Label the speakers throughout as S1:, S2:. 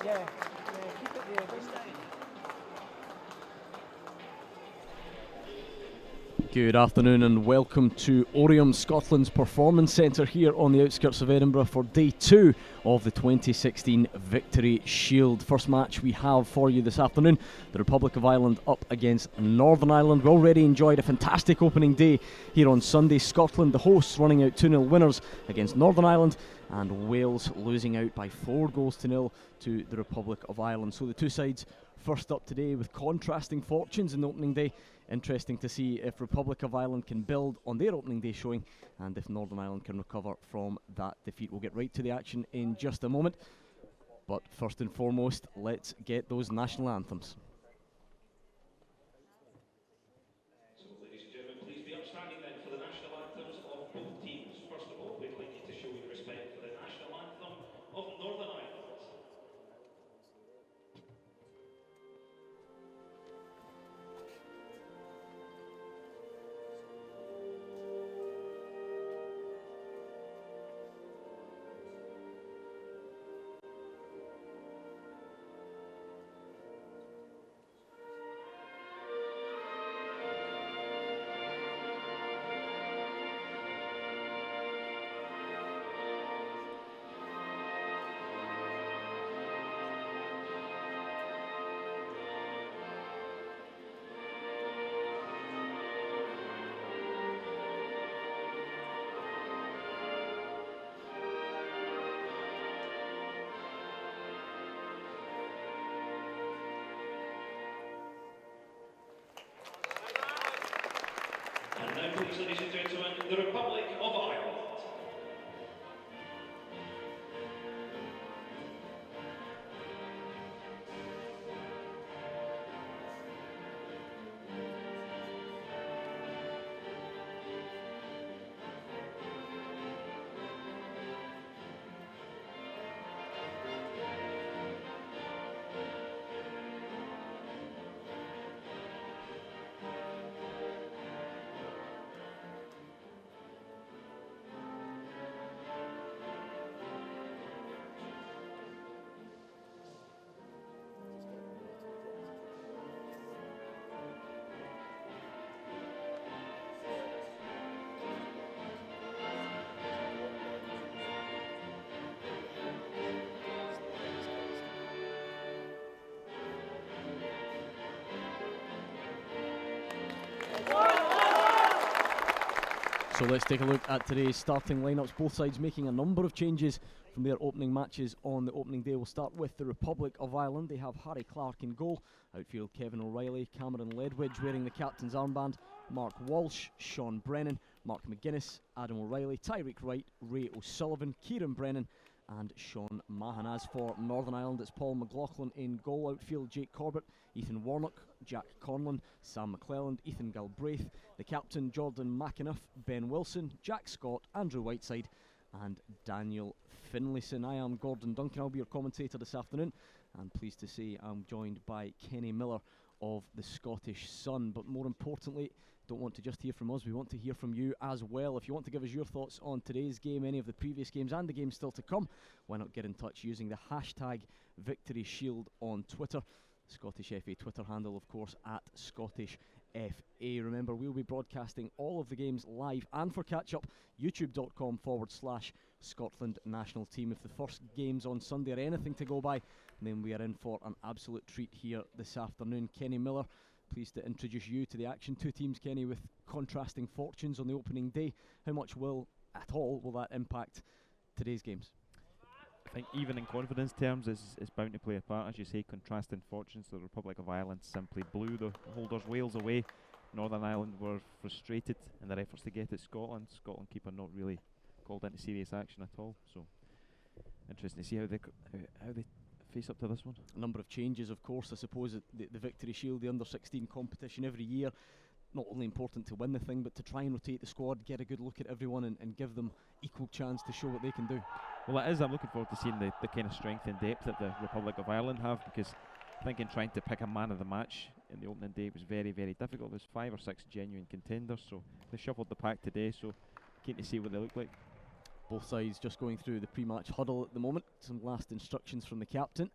S1: Yeah, yeah, keep it there.
S2: Good afternoon and welcome to Oriam, Scotland's Performance Centre here on the outskirts of Edinburgh for day 2 of the 2016 Victory Shield. First match we have for you this afternoon, the Republic of Ireland up against Northern Ireland. We already enjoyed a fantastic opening day here on Sunday. Scotland, the hosts, running out 2-0 winners against Northern Ireland, and Wales losing out by 4-0 to the Republic of Ireland. So the two sides first up today with contrasting fortunes in the opening day. Interesting to see if Republic of Ireland can build on their opening day showing and if Northern Ireland can recover from that defeat. We'll get right to the action in just a moment, but first and foremost, let's get those national anthems.
S3: So, ladies and gentlemen, please be upstanding then for the national anthems of both teams. First of all, we'd like you to show your respect for the national anthem of Northern Ireland. And now, please, ladies and gentlemen, the Republic of Ireland.
S2: So let's take a look at today's starting lineups. Both sides making a number of changes from their opening matches on the opening day. We'll start with the Republic of Ireland. They have Harry Clark in goal. Outfield, Kevin O'Reilly, Cameron Ledwidge wearing the captain's armband, Mark Walsh, Sean Brennan, Mark McGuinness, Adam O'Reilly, Tyreek Wright, Ray O'Sullivan, Kieran Brennan and Sean Mahan. As for Northern Ireland, it's Paul McLaughlin in goal. Outfield, Jake Corbett, Ethan Warnock, Jack Conlon, Sam McClelland, Ethan Galbraith, the captain Jordan McAnuff, Ben Wilson, Jack Scott, Andrew Whiteside and Daniel Finlayson. I am Gordon Duncan, I'll be your commentator this afternoon, and pleased to say I'm joined by Kenny Miller of the Scottish Sun. But more importantly, don't want to just hear from us, we want to hear from you as well. If you want to give us your thoughts on today's game, any of the previous games and the games still to come, why not get in touch using the hashtag Victory Shield on Twitter. Scottish FA Twitter handle, of course, at Scottish FA. Remember, we'll be broadcasting all of the games live and for catch-up, youtube.com/Scotland National Team. If the first games on Sunday are anything to go by, then we are in for an absolute treat here this afternoon. Kenny Miller, pleased to introduce you to the action. Two teams, Kenny, with contrasting fortunes on the opening day. How much will that impact today's games?
S4: I think even in confidence terms is bound to play a part. As you say, contrasting fortunes. The Republic of Ireland simply blew the holders Wales away. Northern Ireland were frustrated in their efforts to get at Scotland. Scotland keeper not really called into serious action at all. So interesting to see how they face up to this one.
S2: A number of changes, of course. I suppose the Victory Shield, the under-16 competition every year, not only important to win the thing, but to try and rotate the squad, get a good look at everyone and give them equal chance to show what they can do.
S4: Well, it is. I'm looking forward to seeing the kind of strength and depth that the Republic of Ireland have, because I think in trying to pick a man of the match in the opening day, it was very, very difficult. There's 5 or 6 genuine contenders, so they shuffled the pack today, so keen to see what they look like.
S2: Both sides just going through the pre-match huddle at the moment. Some last instructions from the captain.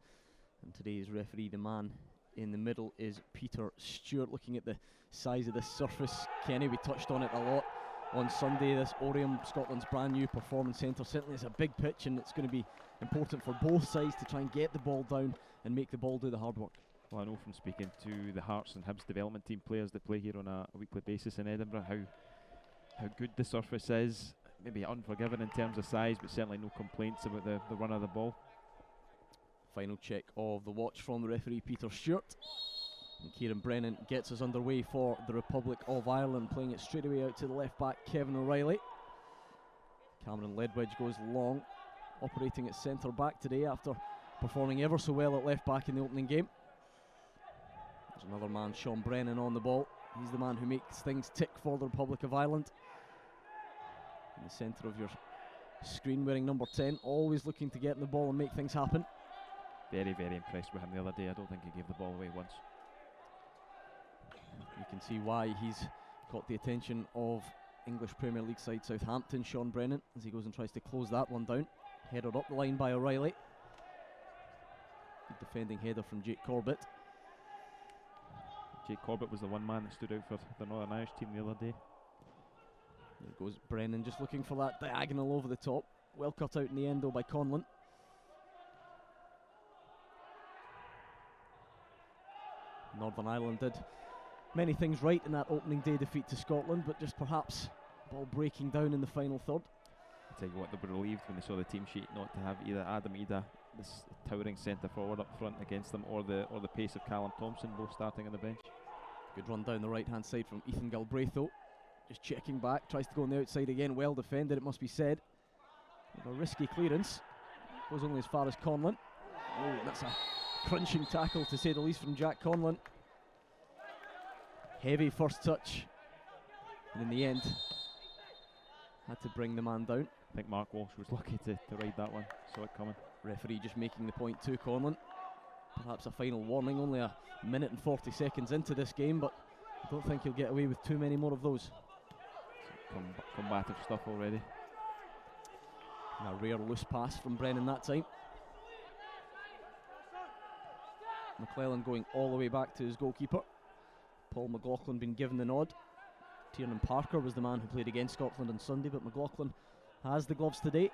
S2: And today's referee, the man in the middle, is Peter Stewart. Looking at the size of this surface, Kenny, we touched on it a lot on Sunday. This Oriam, Scotland's brand new performance centre, certainly it's a big pitch, and it's going to be important for both sides to try and get the ball down and make the ball do the hard work.
S4: Well, I know from speaking to the Hearts and Hibs development team players that play here on a weekly basis in Edinburgh how good the surface is. Maybe unforgiving in terms of size, but certainly no complaints about the run of the ball.
S2: Final check of the watch from the referee, Peter Stewart. And Kieran Brennan gets us underway for the Republic of Ireland, playing it straight away out to the left back, Kevin O'Reilly. Cameron Ledwidge goes long, operating at centre back today after performing ever so well at left back in the opening game. There's another man, Sean Brennan, on the ball. He's the man who makes things tick for the Republic of Ireland. In the centre of your screen, wearing number 10, always looking to get in the ball and make things happen.
S4: Very, very impressed with him the other day. I don't think he gave the ball away once.
S2: You can see why he's caught the attention of English Premier League side Southampton, Sean Brennan, as he goes and tries to close that one down. Headed up the line by O'Reilly. Good defending header from Jake Corbett.
S4: Jake Corbett was the one man that stood out for the Northern Irish team the other day.
S2: There goes Brennan, just looking for that diagonal over the top. Well cut out in the end though by Conlon. Northern Ireland did many things right in that opening day defeat to Scotland, but just perhaps ball breaking down in the final third.
S4: I tell you what, they were relieved when they saw the team sheet not to have either Adam Ida, this towering centre forward up front against them, or the pace of Callum Thompson, both starting on the bench.
S2: Good run down the right hand side from Ethan Galbraith though. Just checking back, tries to go on the outside again, well defended it must be said. With a risky clearance, goes only as far as Conlon. Oh, that's a crunching tackle to say the least from Jack Conlon. Heavy first touch, and in the end had to bring the man down.
S4: I think Mark Walsh was lucky to ride that one, saw it coming.
S2: Referee just making the point to Conlon. Perhaps a final warning, only a minute and 40 seconds into this game, but I don't think he'll get away with too many more of those.
S4: Combative stuff already.
S2: And a rare loose pass from Brennan that time. McClellan going all the way back to his goalkeeper. Paul McLaughlin been given the nod. Tiernan Parker was the man who played against Scotland on Sunday, but McLaughlin has the gloves today.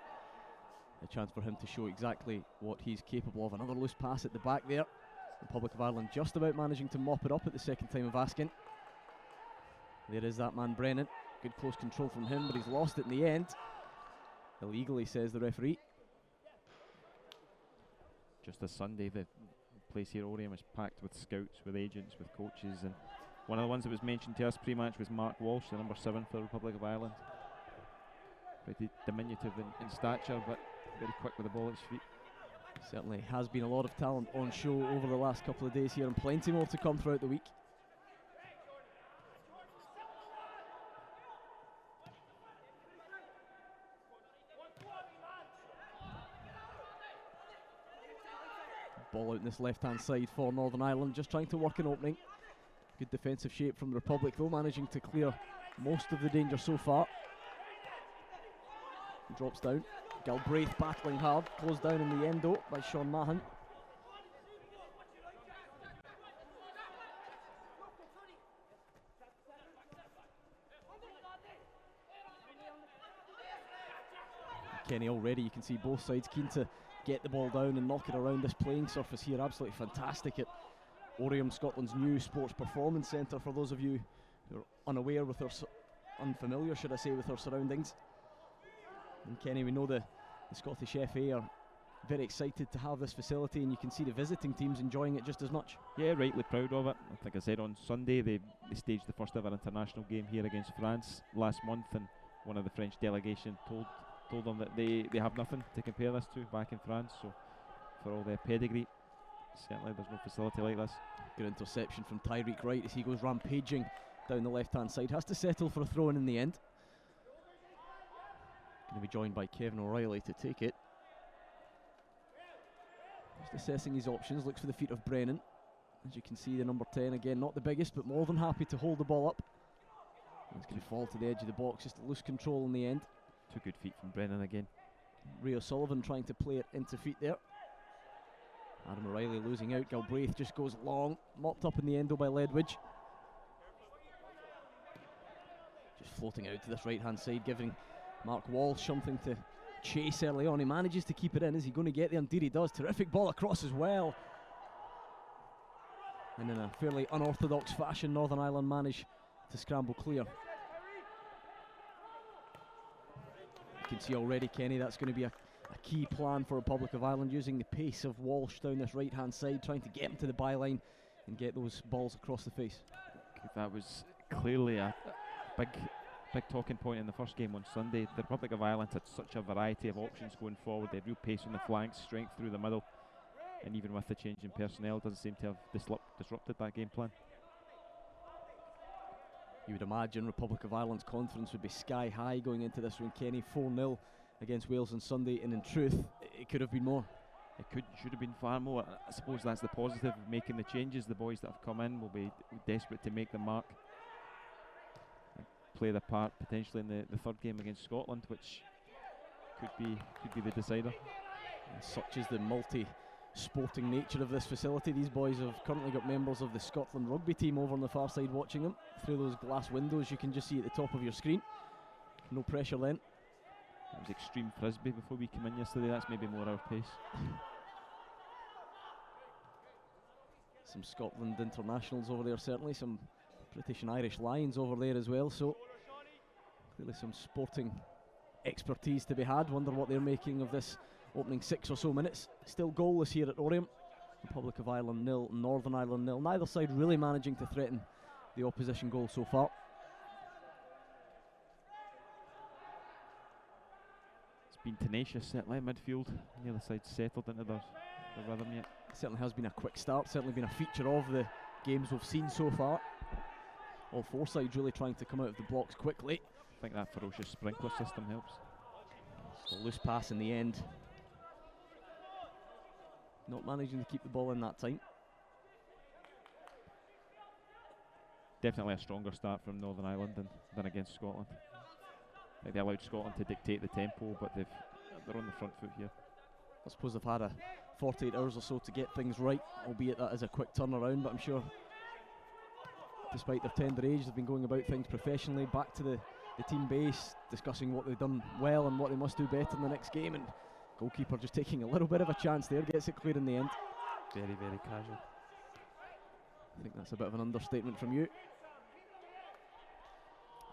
S2: A chance for him to show exactly what he's capable of. Another loose pass at the back there. The Republic of Ireland just about managing to mop it up at the second time of asking. There is that man Brennan. Good close control from him, but he's lost it in the end. Illegally, says the referee.
S4: Just this Sunday, the place here, Oriam, is packed with scouts, with agents, with coaches, and one of the ones that was mentioned to us pre-match was Mark Walsh, the number 7 for the Republic of Ireland. Pretty diminutive in stature, but very quick with the ball at his feet.
S2: Certainly has been a lot of talent on show over the last couple of days here, and plenty more to come throughout the week. Ball out in this left-hand side for Northern Ireland, just trying to work an opening. Good defensive shape from the Republic, though, managing to clear most of the danger so far. Drops down. Galbraith battling hard, closed down in the end though by Sean Mahan. Kenny, already you can see both sides keen to get the ball down and knock it around this playing surface here. Absolutely fantastic at Oriam, Scotland's new sports performance centre, for those of you who are unaware with our unfamiliar, should I say, with our surroundings. And Kenny, we know the Scottish FA are very excited to have this facility, and you can see the visiting teams enjoying it just as much.
S4: Yeah, rightly proud of it. I think I said on Sunday they staged the first ever international game here against France last month, and one of the French delegation told them that they have nothing to compare this to back in France. So for all their pedigree, certainly there's no facility like this.
S2: Good interception from Tyreek Wright as he goes rampaging down the left-hand side. Has to settle for a throw-in in the end. Going to be joined by Kevin O'Reilly to take it. Just assessing his options, looks for the feet of Brennan. As you can see, the number 10 again, not the biggest, but more than happy to hold the ball up. He's going to fall to the edge of the box, just loose control in the end.
S4: Two good feet from Brennan again.
S2: Ray O'Sullivan trying to play it into feet there. Adam O'Reilly losing out. Galbraith just goes long, mopped up in the end though by Ledwidge. Just floating out to this right hand side, giving Mark Walsh something to chase early on. He manages to keep it in. Is he going to get there? Indeed he does. Terrific ball across as well. And in a fairly unorthodox fashion, Northern Ireland manage to scramble clear. You can see already, Kenny, that's going to be a key plan for Republic of Ireland, using the pace of Walsh down this right hand side, trying to get him to the byline and get those balls across the face.
S4: Okay, that was clearly a big talking point in the first game on Sunday. The Republic of Ireland had such a variety of options going forward. They had real pace on the flanks, strength through the middle, and even with the change in personnel, doesn't seem to have disrupted that game plan.
S2: You would imagine Republic of Ireland's confidence would be sky high going into this one, Kenny. 4-0 against Wales on Sunday, and in truth, it could have been more.
S4: It should have been far more. I suppose that's the positive of making the changes. The boys that have come in will be desperate to make the mark and play their part potentially in the third game against Scotland, which could be the decider.
S2: And such is the multi-sporting nature of this facility. These boys have currently got members of the Scotland rugby team over on the far side watching them. Through those glass windows you can just see at the top of your screen. No pressure then.
S4: It was extreme frisbee before we came in yesterday. That's maybe more our pace.
S2: Some Scotland internationals over there, certainly. Some British and Irish Lions over there as well. So clearly some sporting expertise to be had. Wonder what they're making of this opening 6 or so minutes. Still goalless here at Oriam. Republic of Ireland 0, Northern Ireland 0. Neither side really managing to threaten the opposition goal so far.
S4: Been tenacious, certainly in midfield. The other side settled into their rhythm yet.
S2: It certainly has been a quick start, certainly been a feature of the games we've seen so far. All four sides really trying to come out of the blocks quickly.
S4: I think that ferocious sprinkler system helps.
S2: Just a loose pass in the end. Not managing to keep the ball in that time.
S4: Definitely a stronger start from Northern Ireland than against Scotland. I think they allowed Scotland to dictate the tempo, but they're on the front foot here.
S2: I suppose they've had 48 hours or so to get things right, albeit that is a quick turnaround, but I'm sure despite their tender age they've been going about things professionally, back to the team base, discussing what they've done well and what they must do better in the next game, and goalkeeper just taking a little bit of a chance there, gets it clear in the end.
S4: Very, very casual.
S2: I think that's a bit of an understatement from you.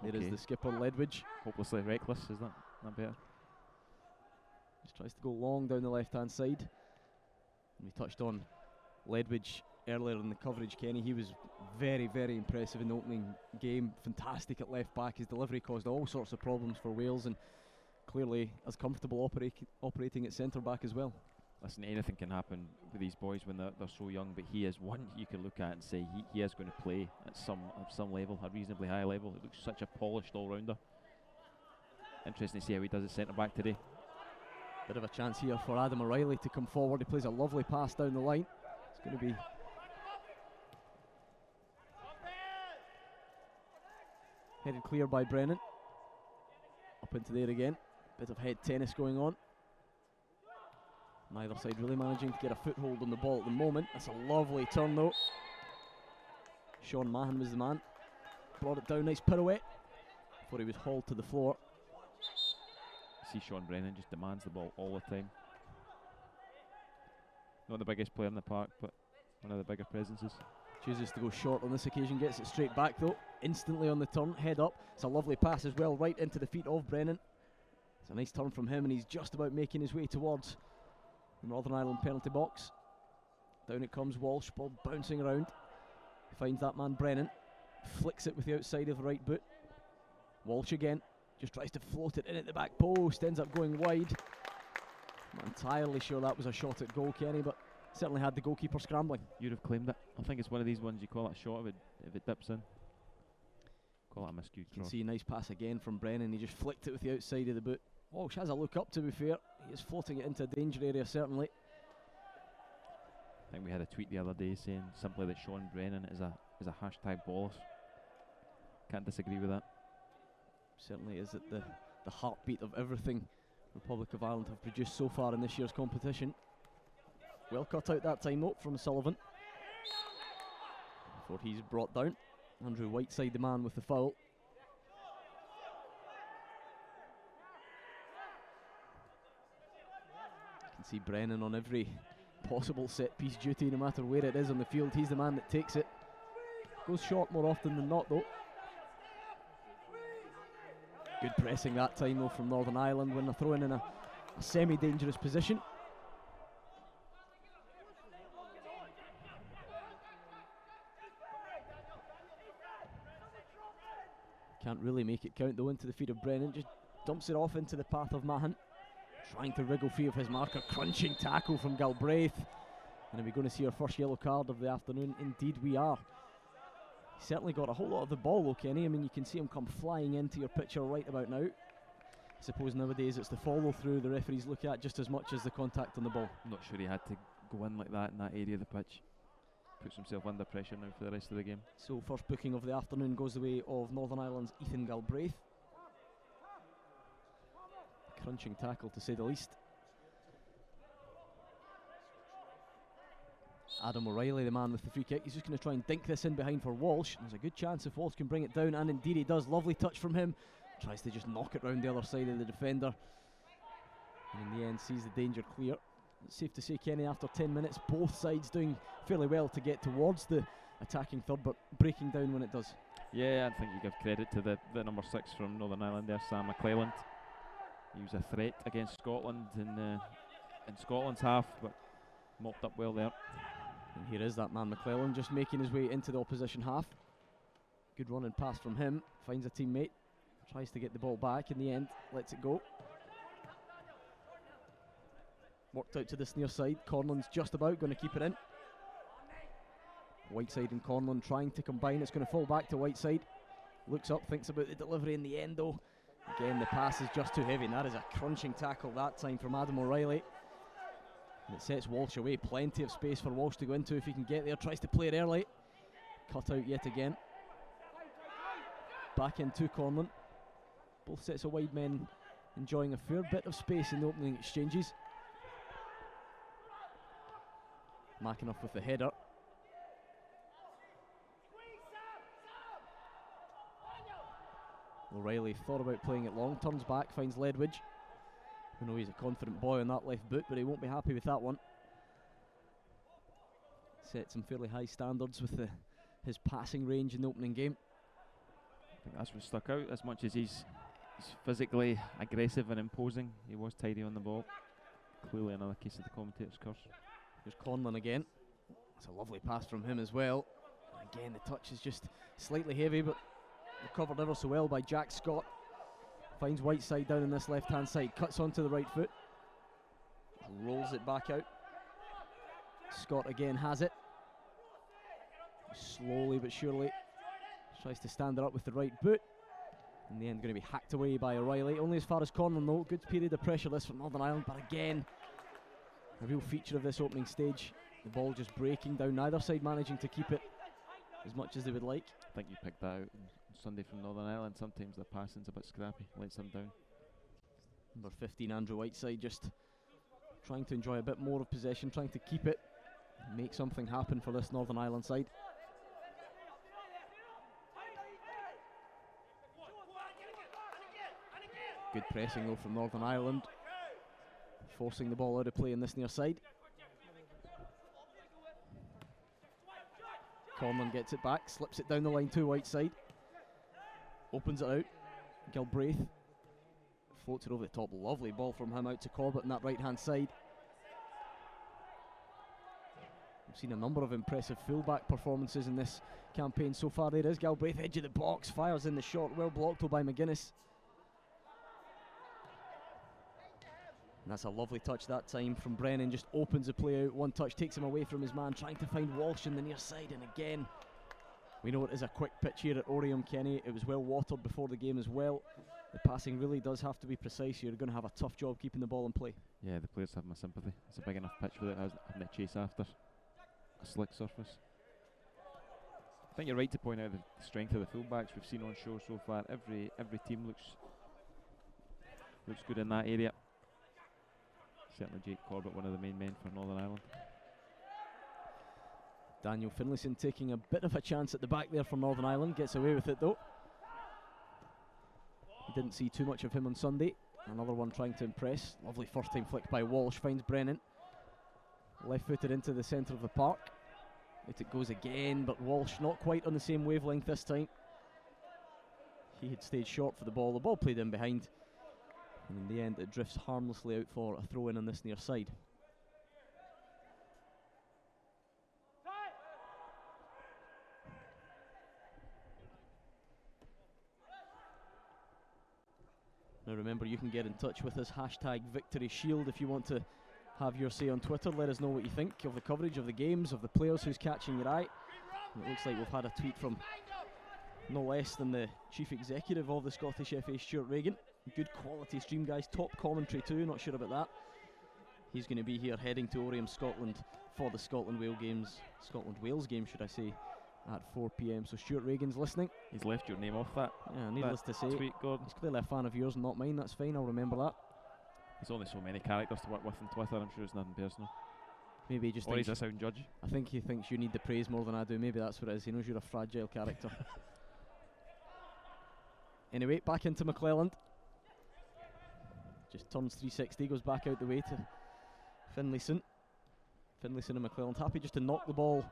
S2: There is the skipper, Ledwidge.
S4: Hopelessly reckless, is that not better?
S2: Just tries to go long down the left-hand side. And we touched on Ledwidge earlier in the coverage, Kenny. He was very, very impressive in the opening game. Fantastic at left-back. His delivery caused all sorts of problems for Wales, and clearly as comfortable operating at centre-back as well.
S4: Listen, anything can happen with these boys when they're so young, but he is one you can look at and say he is going to play at some level, a reasonably high level. He looks such a polished all-rounder. Interesting to see how he does at centre-back today.
S2: Bit of a chance here for Adam O'Reilly to come forward. He plays a lovely pass down the line. It's going to be headed clear by Brennan. Up into there again. Bit of head tennis going on. Neither side really managing to get a foothold on the ball at the moment. That's a lovely turn though. Sean Mahan was the man. Brought it down, nice pirouette before he was hauled to the floor.
S4: See Sean Brennan just demands the ball all the time. Not the biggest player in the park, but one of the bigger presences.
S2: Chooses to go short on this occasion, gets it straight back though. Instantly on the turn, head up. It's a lovely pass as well, right into the feet of Brennan. It's a nice turn from him, and he's just about making his way towards the Northern Ireland penalty box. Down it comes, Walsh, ball bouncing around. He finds that man Brennan, flicks it with the outside of the right boot. Walsh again, just tries to float it in at the back post, ends up going wide. Not entirely sure that was a shot at goal, Kenny, but certainly had the goalkeeper scrambling.
S4: You'd have claimed it. I think it's one of these ones you call it a shot if it dips in. Call it a miscued cross.
S2: You can see a nice pass again from Brennan. He just flicked it with the outside of the boot. Walsh has a look up, to be fair. He is floating it into a danger area, certainly.
S4: I think we had a tweet the other day saying simply that Sean Brennan is a hashtag baller. Can't disagree with that.
S2: Certainly is at the heartbeat of everything Republic of Ireland have produced so far in this year's competition. Well cut out that time though from Sullivan. Before he's brought down. Andrew Whiteside, the man with the foul. You can see Brennan on every possible set piece duty, no matter where it is on the field. He's the man that takes it. Goes short more often than not though. Good pressing that time though from Northern Ireland when they're thrown in a semi-dangerous position. Can't really make it count though into the feet of Brennan. Just dumps it off into the path of Mahon. Trying to wriggle free of his marker. Crunching tackle from Galbraith. And are we going to see our first yellow card of the afternoon? Indeed we are. He certainly got a whole lot of the ball though, Kenny. I mean, you can see him come flying into your picture right about now. I suppose nowadays it's the follow through the referees look at just as much as the contact on the ball.
S4: I'm not sure he had to go in like that in that area of the pitch. Puts himself under pressure now for the rest of the game.
S2: So first booking of the afternoon goes the way of Northern Ireland's Ethan Galbraith. Crunching tackle to say the least. Adam O'Reilly, the man with the free kick, he's just going to try and dink this in behind for Walsh. There's a good chance if Walsh can bring it down, and indeed he does. Lovely touch from him. Tries to just knock it round the other side of the defender. And in the end sees the danger clear. It's safe to say, Kenny, after 10 minutes, both sides doing fairly well to get towards the attacking third, but breaking down when it does.
S4: Yeah, I think you give credit to the number 6 from Northern Ireland there, Sam McClelland. He was a threat against Scotland in Scotland's half, but mopped up well there.
S2: And here is that man McClelland just making his way into the opposition half. Good running pass from him, finds a teammate, tries to get the ball back, in the end lets it go. Worked out to this near side. Conlon's just about going to keep it in. Whiteside and Conlon trying to combine. It's going to fall back to Whiteside. Looks up, thinks about the delivery in the end though. Again, the pass is just too heavy, and that is a crunching tackle that time from Adam O'Reilly. And it sets Walsh away. Plenty of space for Walsh to go into if he can get there. Tries to play it early. Cut out yet again. Back into Conlon. Both sets of wide men enjoying a fair bit of space in the opening exchanges. McAnuff with the header. O'Reilly thought about playing it long, turns back, finds Ledwidge. We know he's a confident boy on that left boot, but he won't be happy with that one. Set some fairly high standards with his passing range in the opening game.
S4: I think that's what stuck out. As much as he's physically aggressive and imposing, he was tidy on the ball. Clearly another case of the commentator's curse.
S2: Here's Conlon again. It's a lovely pass from him as well. Again, the touch is just slightly heavy, but recovered ever so well by Jack Scott. Finds Whiteside down on this left-hand side, cuts onto the right foot, rolls it back out. Scott again has it. Slowly but surely tries to stand it up with the right boot. In the end, going to be hacked away by O'Reilly. Only as far as Conlon though. Good period of pressure this from Northern Ireland, but again, a real feature of this opening stage. The ball just breaking down, neither side managing to keep it as much as they would like.
S4: I think you picked that out on Sunday from Northern Ireland. Sometimes the passing's a bit scrappy, lets them down.
S2: Number 15, Andrew Whiteside, just trying to enjoy a bit more of possession, trying to keep it, make something happen for this Northern Ireland side. Good pressing though from Northern Ireland, forcing the ball out of play in this near side. Conlon gets it back, slips it down the line to Whiteside, opens it out. Galbraith floats it over the top. Lovely ball from him out to Corbett on that right hand side. We've seen a number of impressive fullback performances in this campaign so far. There is Galbraith, edge of the box, fires in the shot, well blocked by McGuinness. And that's a lovely touch that time from Brennan, just opens the play out, one touch, takes him away from his man, trying to find Walsh in the near side, and again, we know it is a quick pitch here at Oriam, Kenny. It was well watered before the game as well. The passing really does have to be precise. You're going to have a tough job keeping the ball in play.
S4: Yeah, the players have my sympathy. It's a big enough pitch without having to chase after a slick surface. I think you're right to point out the strength of the fullbacks we've seen on show so far. Every team looks good in that area. Certainly Jake Corbett, one of the main men for Northern Ireland.
S2: Daniel Finlayson taking a bit of a chance at the back there for Northern Ireland, gets away with it though. You didn't see too much of him on Sunday. Another one trying to impress. Lovely first time flick by Walsh, finds Brennan. Left footed into the centre of the park. Out it goes again, but Walsh not quite on the same wavelength this time. He had stayed short for the ball played in behind. And in the end it drifts harmlessly out for a throw in on this near side. Now remember, you can get in touch with us, #VictoryShield, if you want to have your say on Twitter. Let us know what you think of the coverage of the games, of the players, who's catching your eye. And it looks like we've had a tweet from no less than the Chief Executive of the Scottish FA, Stuart Regan. Good quality stream, guys, top commentary too, not sure about that. He's going to be here heading to Oriam, Scotland for the Scotland-Wales game, should I say, at 4 PM. So Stuart Regan's listening.
S4: He's left your name off that.
S2: Yeah, needless to say.
S4: Tweet, Gordon.
S2: He's clearly a fan of yours and not mine, that's fine, I'll remember that.
S4: There's only so many characters to work with on Twitter, I'm sure it's nothing personal.
S2: Maybe he just
S4: or
S2: thinks
S4: he's a sound judge.
S2: I think he thinks you need the praise more than I do, maybe that's what it is, he knows you're a fragile character. Anyway, back into McClelland. Just turns 360, goes back out the way to Finlayson. Finlayson and McClelland happy just to knock the ball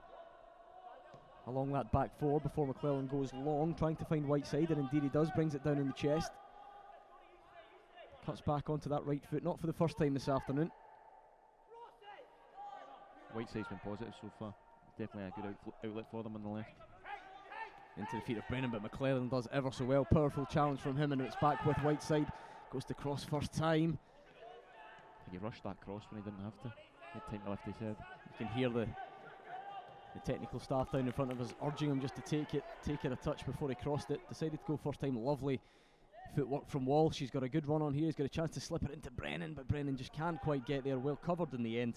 S2: along that back four before McClelland goes long, trying to find Whiteside, and indeed he does, brings it down in the chest. Cuts back onto that right foot, not for the first time this afternoon.
S4: Whiteside's been positive so far. Definitely a good outlet for them on the left.
S2: Into the feet of Brennan, but McClelland does ever so well. Powerful challenge from him, and it's back with Whiteside. Goes to cross first time.
S4: I think he rushed that cross when he didn't have to. He had time to lift his head.
S2: You can hear the technical staff down in front of us urging him just to take it a touch before he crossed it. Decided to go first time. Lovely footwork from Walsh. He's got a good run on here. He's got a chance to slip it into Brennan, but Brennan just can't quite get there. Well covered in the end.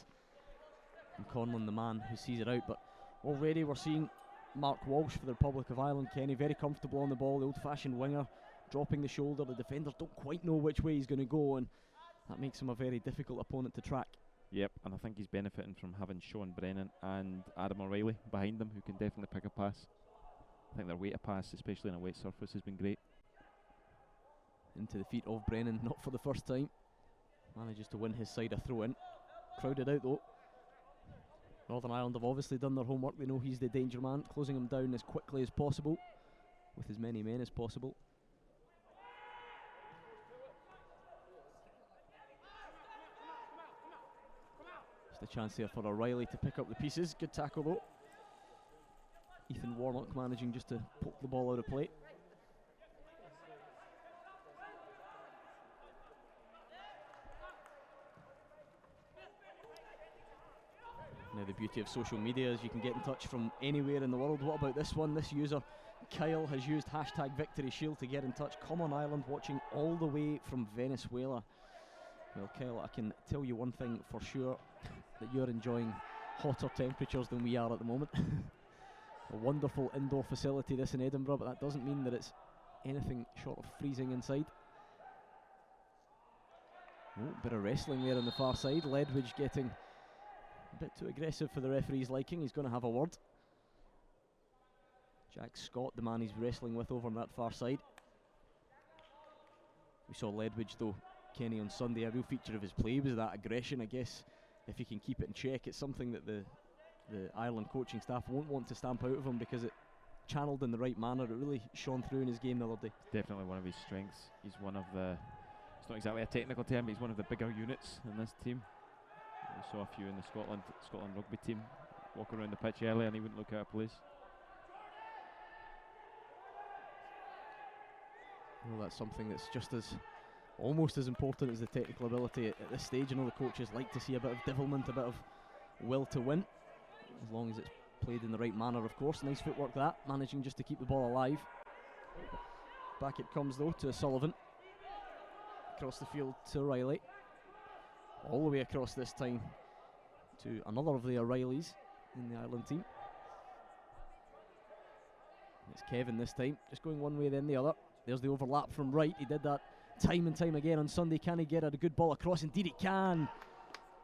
S2: And Conlon, the man who sees it out. But already we're seeing Mark Walsh for the Republic of Ireland. Kenny very comfortable on the ball, the old-fashioned winger, dropping the shoulder. The defenders don't quite know which way he's going to go, and that makes him a very difficult opponent to track.
S4: Yep, and I think he's benefiting from having Sean Brennan and Adam O'Reilly behind him, who can definitely pick a pass. I think their weight of pass, especially on a wet surface, has been great.
S2: Into the feet of Brennan, not for the first time. Manages to win his side a throw in. Crowded out though. Northern Ireland have obviously done their homework. They know he's the danger man, closing him down as quickly as possible, with as many men as possible. Just a chance there for O'Reilly to pick up the pieces. Good tackle though. Ethan Warnock managing just to poke the ball out of play. Now the beauty of social media is you can get in touch from anywhere in the world. What about this one? This user, Kyle, has used #VictoryShield to get in touch. Come on Ireland, watching all the way from Venezuela. Well, Kyle, I can tell you one thing for sure, that you're enjoying hotter temperatures than we are at the moment. A wonderful indoor facility this in Edinburgh, but that doesn't mean that it's anything short of freezing inside. Oh, bit of wrestling there on the far side. Ledwidge getting a bit too aggressive for the referee's liking. He's going to have a word. Jack Scott, the man he's wrestling with over on that far side. We saw Ledwidge though, Kenny, on Sunday. A real feature of his play was that aggression. I guess if he can keep it in check, it's something that the Ireland coaching staff won't want to stamp out of him, because it channeled in the right manner. It really shone through in his game the other day.
S4: Definitely one of his strengths. He's one of the, it's not exactly a technical term, but he's one of the bigger units in this team. We saw a few in the Scotland rugby team walk around the pitch earlier and he wouldn't look out of place.
S2: Well, that's something that's just as almost as important as the technical ability at this stage. I know the coaches like to see a bit of devilment, a bit of will to win, as long as it's played in the right manner, of course. Nice footwork that, managing just to keep the ball alive. Back it comes though to Sullivan. Across the field to O'Reilly. All the way across this time to another of the O'Reillys in the Ireland team. It's Kevin this time, just going one way then the other. There's the overlap from right. He did that time and time again on Sunday. Can he get a good ball across? Indeed he can.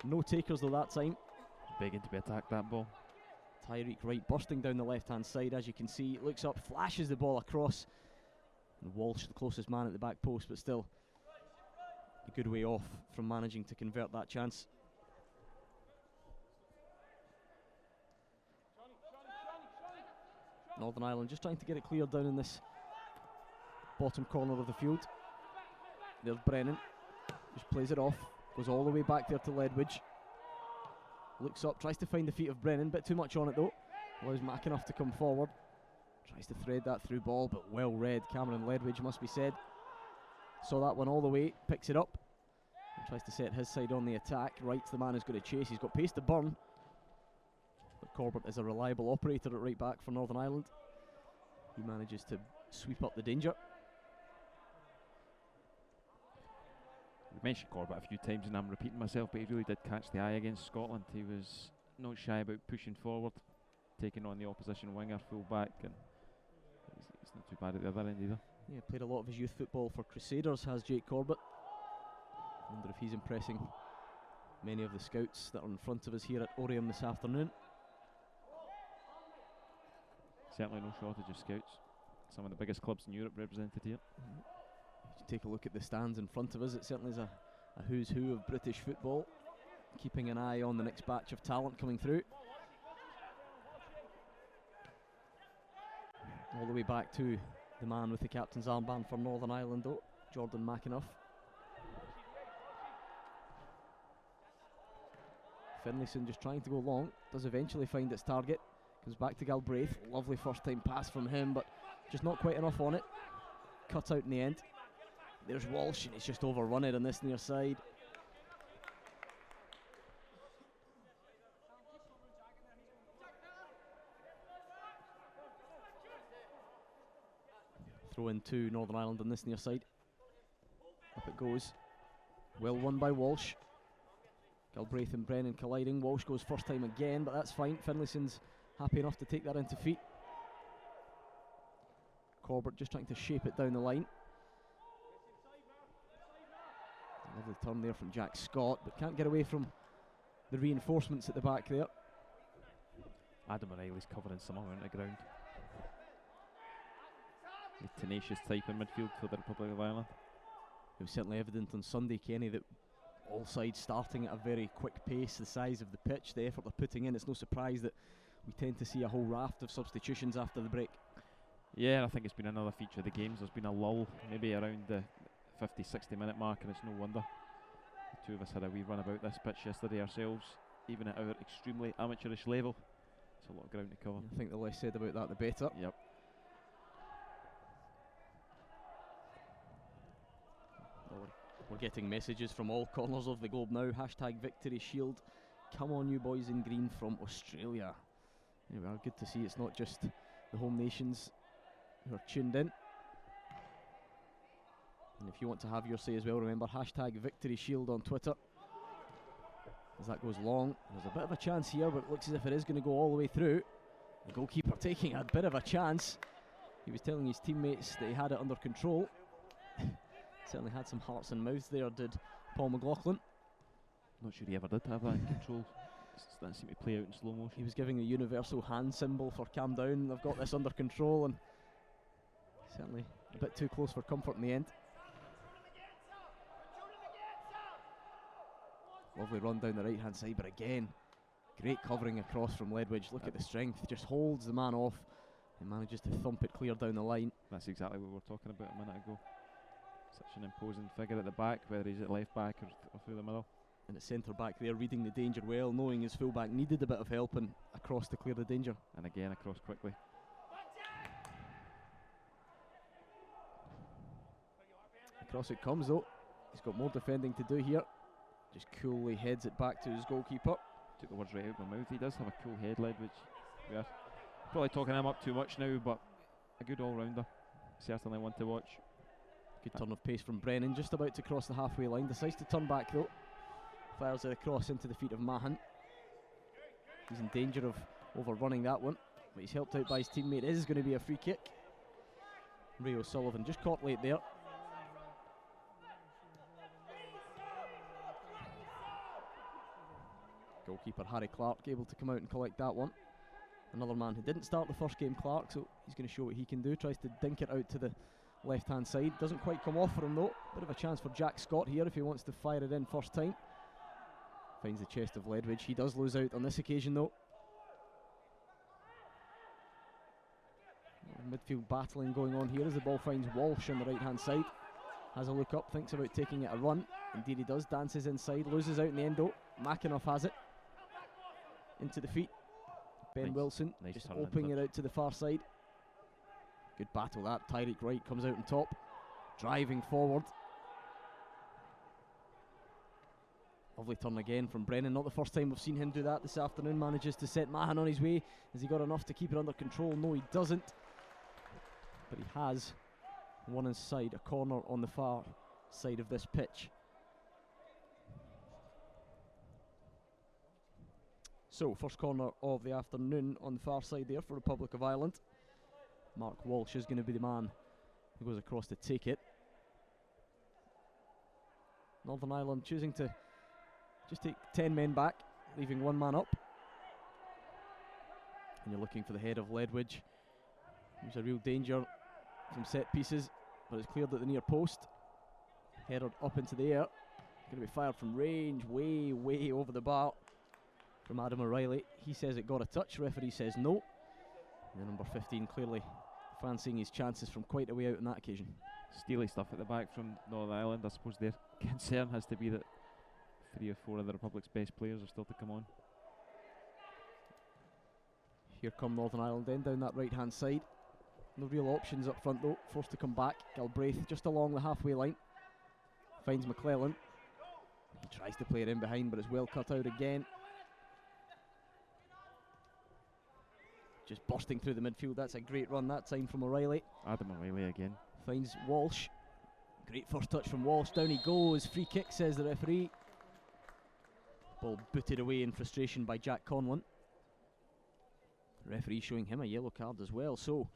S2: No takers though that time.
S4: Begging to be attacked, that ball.
S2: Tyreek Wright bursting down the left-hand side, as you can see. Looks up, flashes the ball across. And Walsh, the closest man at the back post, but still a good way off from managing to convert that chance. Northern Ireland just trying to get it cleared down in this bottom corner of the field. There's Brennan, just plays it off, goes all the way back there to Ledwidge. Looks up, tries to find the feet of Brennan, bit too much on it though. Allows McAnuff to come forward. Tries to thread that through ball, but well read. Cameron Ledwidge, must be said. Saw that one all the way, picks it up. And tries to set his side on the attack. Wright's the man who's going to chase. He's got pace to burn. But Corbett is a reliable operator at right back for Northern Ireland. He manages to sweep up the danger.
S4: We mentioned Corbett a few times and I'm repeating myself, but he really did catch the eye against Scotland. He was not shy about pushing forward, taking on the opposition winger, full back, and he's not too bad at the other end either.
S2: Yeah, played a lot of his youth football for Crusaders, has Jake Corbett. Wonder if he's impressing many of the scouts that are in front of us here at Oriam this afternoon.
S4: Certainly no shortage of scouts. Some of the biggest clubs in Europe represented here.
S2: If you take a look at the stands in front of us, it certainly is a who's who of British football, keeping an eye on the next batch of talent coming through. All the way back to the man with the captain's armband for Northern Ireland though, Jordan McAnuff. Finlayson just trying to go long, does eventually find its target. Comes back to Galbraith, lovely first time pass from him, but just not quite enough on it. Cut out in the end. There's Walsh, and he's just overrun it on this near side. Throw in to Northern Ireland on this near side. Up it goes. Well won by Walsh. Galbraith and Brennan colliding. Walsh goes first time again, but that's fine. Finlayson's happy enough to take that into feet. Corbett just trying to shape it down the line. Lovely turn there from Jack Scott, but can't get away from the reinforcements at the back there.
S4: Adam O'Reilly's covering some amount of ground. A tenacious type in midfield for the Republic of Ireland.
S2: It was certainly evident on Sunday, Kenny, that all sides starting at a very quick pace, the size of the pitch, the effort they're putting in. It's no surprise that we tend to see a whole raft of substitutions after the break.
S4: Yeah, I think it's been another feature of the games. There's been a lull, maybe around the 50-60 minute mark, and it's no wonder. The two of us had a wee run about this pitch yesterday ourselves, even at our extremely amateurish level. It's a lot of ground to cover.
S2: I think the less said about that, the better.
S4: Yep.
S2: Well, we're getting messages from all corners of the globe now. Hashtag Victory Shield. Come on, you boys in green from Australia. There we are. Good to see it's not just the home nations who are tuned in. And if you want to have your say as well, remember hashtag Victory Shield on Twitter. As that goes long, there's a bit of a chance here, but it looks as if it is going to go all the way through. The goalkeeper taking a bit of a chance. He was telling his teammates that he had it under control. Certainly had some hearts and mouths there, did Paul McLaughlin.
S4: Not sure he ever did have that in control. That seemed to play out in slow motion.
S2: He was giving a universal hand symbol for calm down. They've got this under control, and certainly a bit too close for comfort in the end. Lovely run down the right hand side, but again, great covering across from Ledwidge. Look at the strength, just holds the man off and manages to thump it clear down the line.
S4: That's exactly what we were talking about a minute ago. Such an imposing figure at the back, whether he's at left back or through the middle.
S2: And at centre back there, reading the danger well, knowing his full back needed a bit of help, and across to clear the danger.
S4: And again across quickly.
S2: Across it comes though. He's got more defending to do here. Just coolly heads it back to his goalkeeper.
S4: Took the words right out of my mouth. He does have a cool head, Ledwidge. We are probably talking him up too much now, but a good all-rounder. Certainly one to watch.
S2: Good turn of pace from Brennan, just about to cross the halfway line. Decides to turn back though. Fires it across into the feet of Mahan. He's in danger of overrunning that one, but he's helped out by his teammate. It is going to be a free kick. Ray O'Sullivan just caught late there. Goalkeeper Harry Clark able to come out and collect that one. Another man who didn't start the first game, Clark, so he's going to show what he can do. Tries to dink it out to the left-hand side. Doesn't quite come off for him though. Bit of a chance for Jack Scott here if he wants to fire it in first time. Finds the chest of Ledwidge. He does lose out on this occasion though. Midfield battling going on here as the ball finds Walsh on the right-hand side. Has a look up, thinks about taking it a run. Indeed he does, dances inside, loses out in the end though. McAnuff has it. Into the feet. Ben Wilson just opening it out to the far side. Good battle that. Tyreek Wright comes out on top. Driving forward. Lovely turn again from Brennan. Not the first time we've seen him do that this afternoon. Manages to set Mahan on his way. Has he got enough to keep it under control? No, he doesn't. But he has one inside, a corner on the far side of this pitch. So, first corner of the afternoon on the far side there for Republic of Ireland. Mark Walsh is going to be the man who goes across to take it. Northern Ireland choosing to just take 10 men back, leaving one man up. And you're looking for the head of Ledwidge. There's a real danger from set pieces, but it's cleared at the near post. Headed up into the air. Going to be fired from range, way over the bar from Adam O'Reilly. He says it got a touch, referee says no. And the number 15 clearly fancying his chances from quite a way out on that occasion.
S4: Steely stuff at the back from Northern Ireland. I suppose their concern has to be that 3 or 4 of the Republic's best players are still to come on.
S2: Here come Northern Ireland then down that right hand side. No real options up front though, forced to come back. Galbraith just along the halfway line. Finds McClellan. He tries to play it in behind, but it's well cut out again. Just bursting through the midfield. That's a great run that time from O'Reilly.
S4: Adam O'Reilly again.
S2: Finds Walsh. Great first touch from Walsh. Down he goes. Free kick, says the referee. Ball booted away in frustration by Jack Conlon. The referee showing him a yellow card as well. So,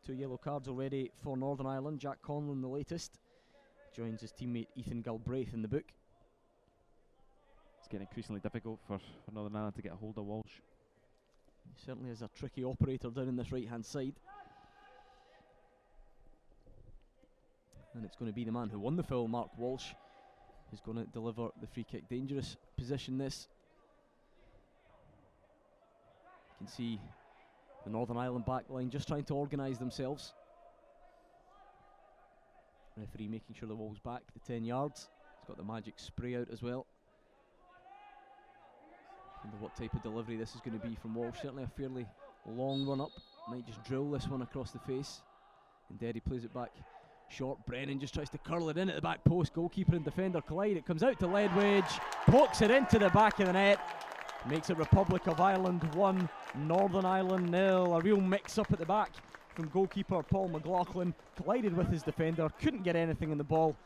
S2: 2 yellow cards already for Northern Ireland. Jack Conlon, the latest, joins his teammate Ethan Galbraith in the book.
S4: It's getting increasingly difficult for Northern Ireland to get a hold of Walsh.
S2: He certainly is a tricky operator down in this right-hand side. And it's going to be the man who won the foul, Mark Walsh, who's going to deliver the free kick. Dangerous position this. You can see the Northern Ireland back line just trying to organise themselves. Referee making sure the ball's back the 10 yards. He's got the magic spray out as well. I wonder what type of delivery this is going to be from Walsh. Certainly a fairly long run up. Might just drill this one across the face. Indeed, he plays it back short. Brennan just tries to curl it in at the back post. Goalkeeper and defender collide. It comes out to Ledwidge. Pokes it into the back of the net. Makes it Republic of Ireland 1, Northern Ireland 0. A real mix-up at the back from goalkeeper Paul McLaughlin. Collided with his defender. Couldn't get anything in the ball.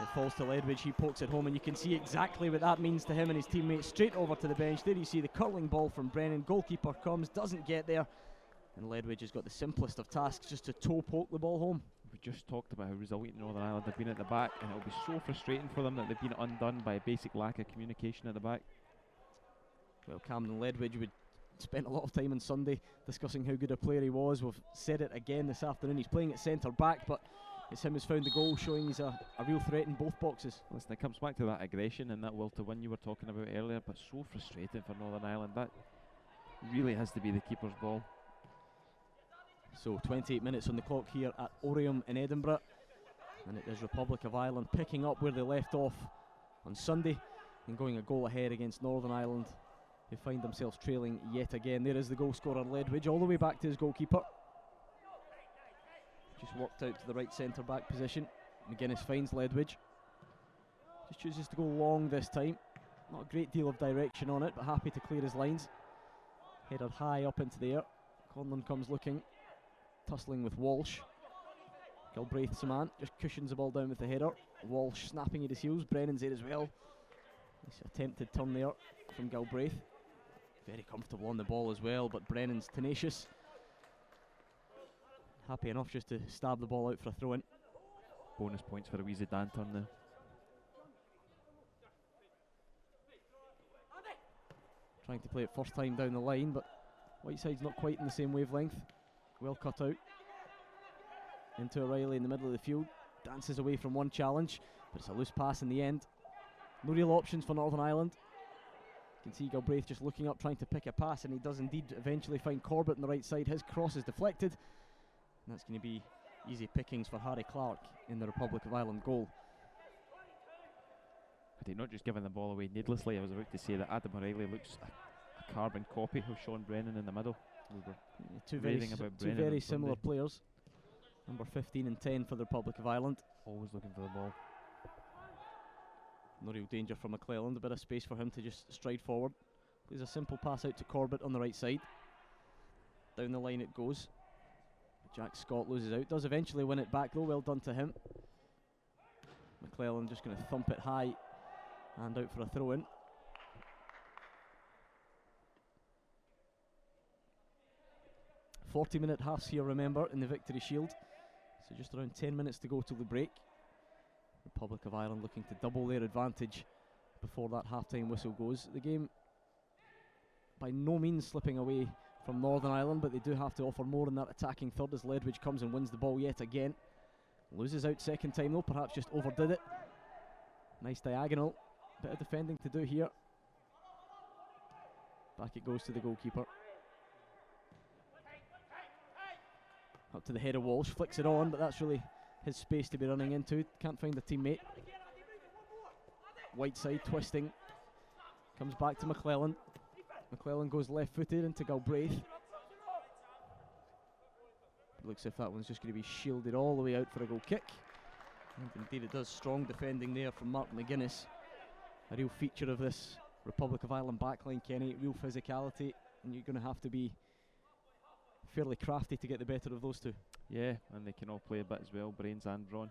S2: It falls to Ledwidge, he pokes it home, and you can see exactly what that means to him and his teammates. Straight over to the bench. There you see the curling ball from Brennan. Goalkeeper comes, doesn't get there, and Ledwidge has got the simplest of tasks, just to toe poke the ball home.
S4: We just talked about how resilient Northern Ireland have been at the back, and it'll be so frustrating for them that they've been undone by a basic lack of communication at the back.
S2: Well, Camden Ledwidge would spent a lot of time on Sunday discussing how good a player he was. We've said it again this afternoon. He's playing at centre back, but it's him who's found the goal, showing he's a real threat in both boxes.
S4: Listen, it comes back to that aggression and that will to win you were talking about earlier, but so frustrating for Northern Ireland. That really has to be the keeper's ball.
S2: So 28 minutes on the clock here at Oriam in Edinburgh, and it is Republic of Ireland picking up where they left off on Sunday and going a goal ahead against Northern Ireland, who find themselves trailing yet again. There is the goal scorer Ledwidge, all the way back to his goalkeeper. Just worked out to the right centre back position. McGuinness finds Ledwidge. Just chooses to go long this time. Not a great deal of direction on it, but happy to clear his lines. Headed high up into the air. Conlon comes looking, tussling with Walsh. Galbraith's the man, just cushions the ball down with the header. Walsh snapping at his heels. Brennan's there as well. Nice attempted turn there from Galbraith. Very comfortable on the ball as well, but Brennan's tenacious. Happy enough just to stab the ball out for a throw-in.
S4: Bonus points for a wee Zidane turn there.
S2: Trying to play it first time down the line, but Whiteside's not quite in the same wavelength. Well cut out. Into O'Reilly in the middle of the field. Dances away from one challenge, but it's a loose pass in the end. No real options for Northern Ireland. You can see Galbraith just looking up, trying to pick a pass, and he does indeed eventually find Corbett on the right side. His cross is deflected, and that's going to be easy pickings for Harry Clark in the Republic of Ireland goal.
S4: Had he not just given the ball away needlessly, I was about to say that Adam O'Reilly looks a carbon copy of Sean Brennan in the middle. We were
S2: Two
S4: Brennan
S2: very
S4: on
S2: similar
S4: Sunday.
S2: players. Number 15 and 10 for the Republic of Ireland.
S4: Always looking for the ball.
S2: No real danger for McClelland, a bit of space for him to just stride forward. Plays a simple pass out to Corbett on the right side. Down the line it goes. Jack Scott loses out, does eventually win it back though, well done to him. McClelland just going to thump it high and out for a throw in. "40-minute halves here, remember, in the Victory Shield. So just around 10 minutes to go till the break. Republic of Ireland looking to double their advantage before that half-time whistle goes. The game by no means slipping away from Northern Ireland, but they do have to offer more in that attacking third as Ledwidge comes and wins the ball yet again. Loses out second time though, perhaps just overdid it. Nice diagonal, bit of defending to do here. Back it goes to the goalkeeper. Up to the head of Walsh, flicks it on, but that's really his space to be running into. Can't find a teammate. Whiteside twisting. Comes back to McClelland. McClelland goes left-footed into Galbraith. Looks as if that one's just going to be shielded all the way out for a goal kick. And indeed it does. Strong defending there from Mark McGuinness. A real feature of this Republic of Ireland backline, Kenny. Real physicality, and you're going to have to be fairly crafty to get the better of those two.
S4: Yeah, and they can all play a bit as well, brains and brawn.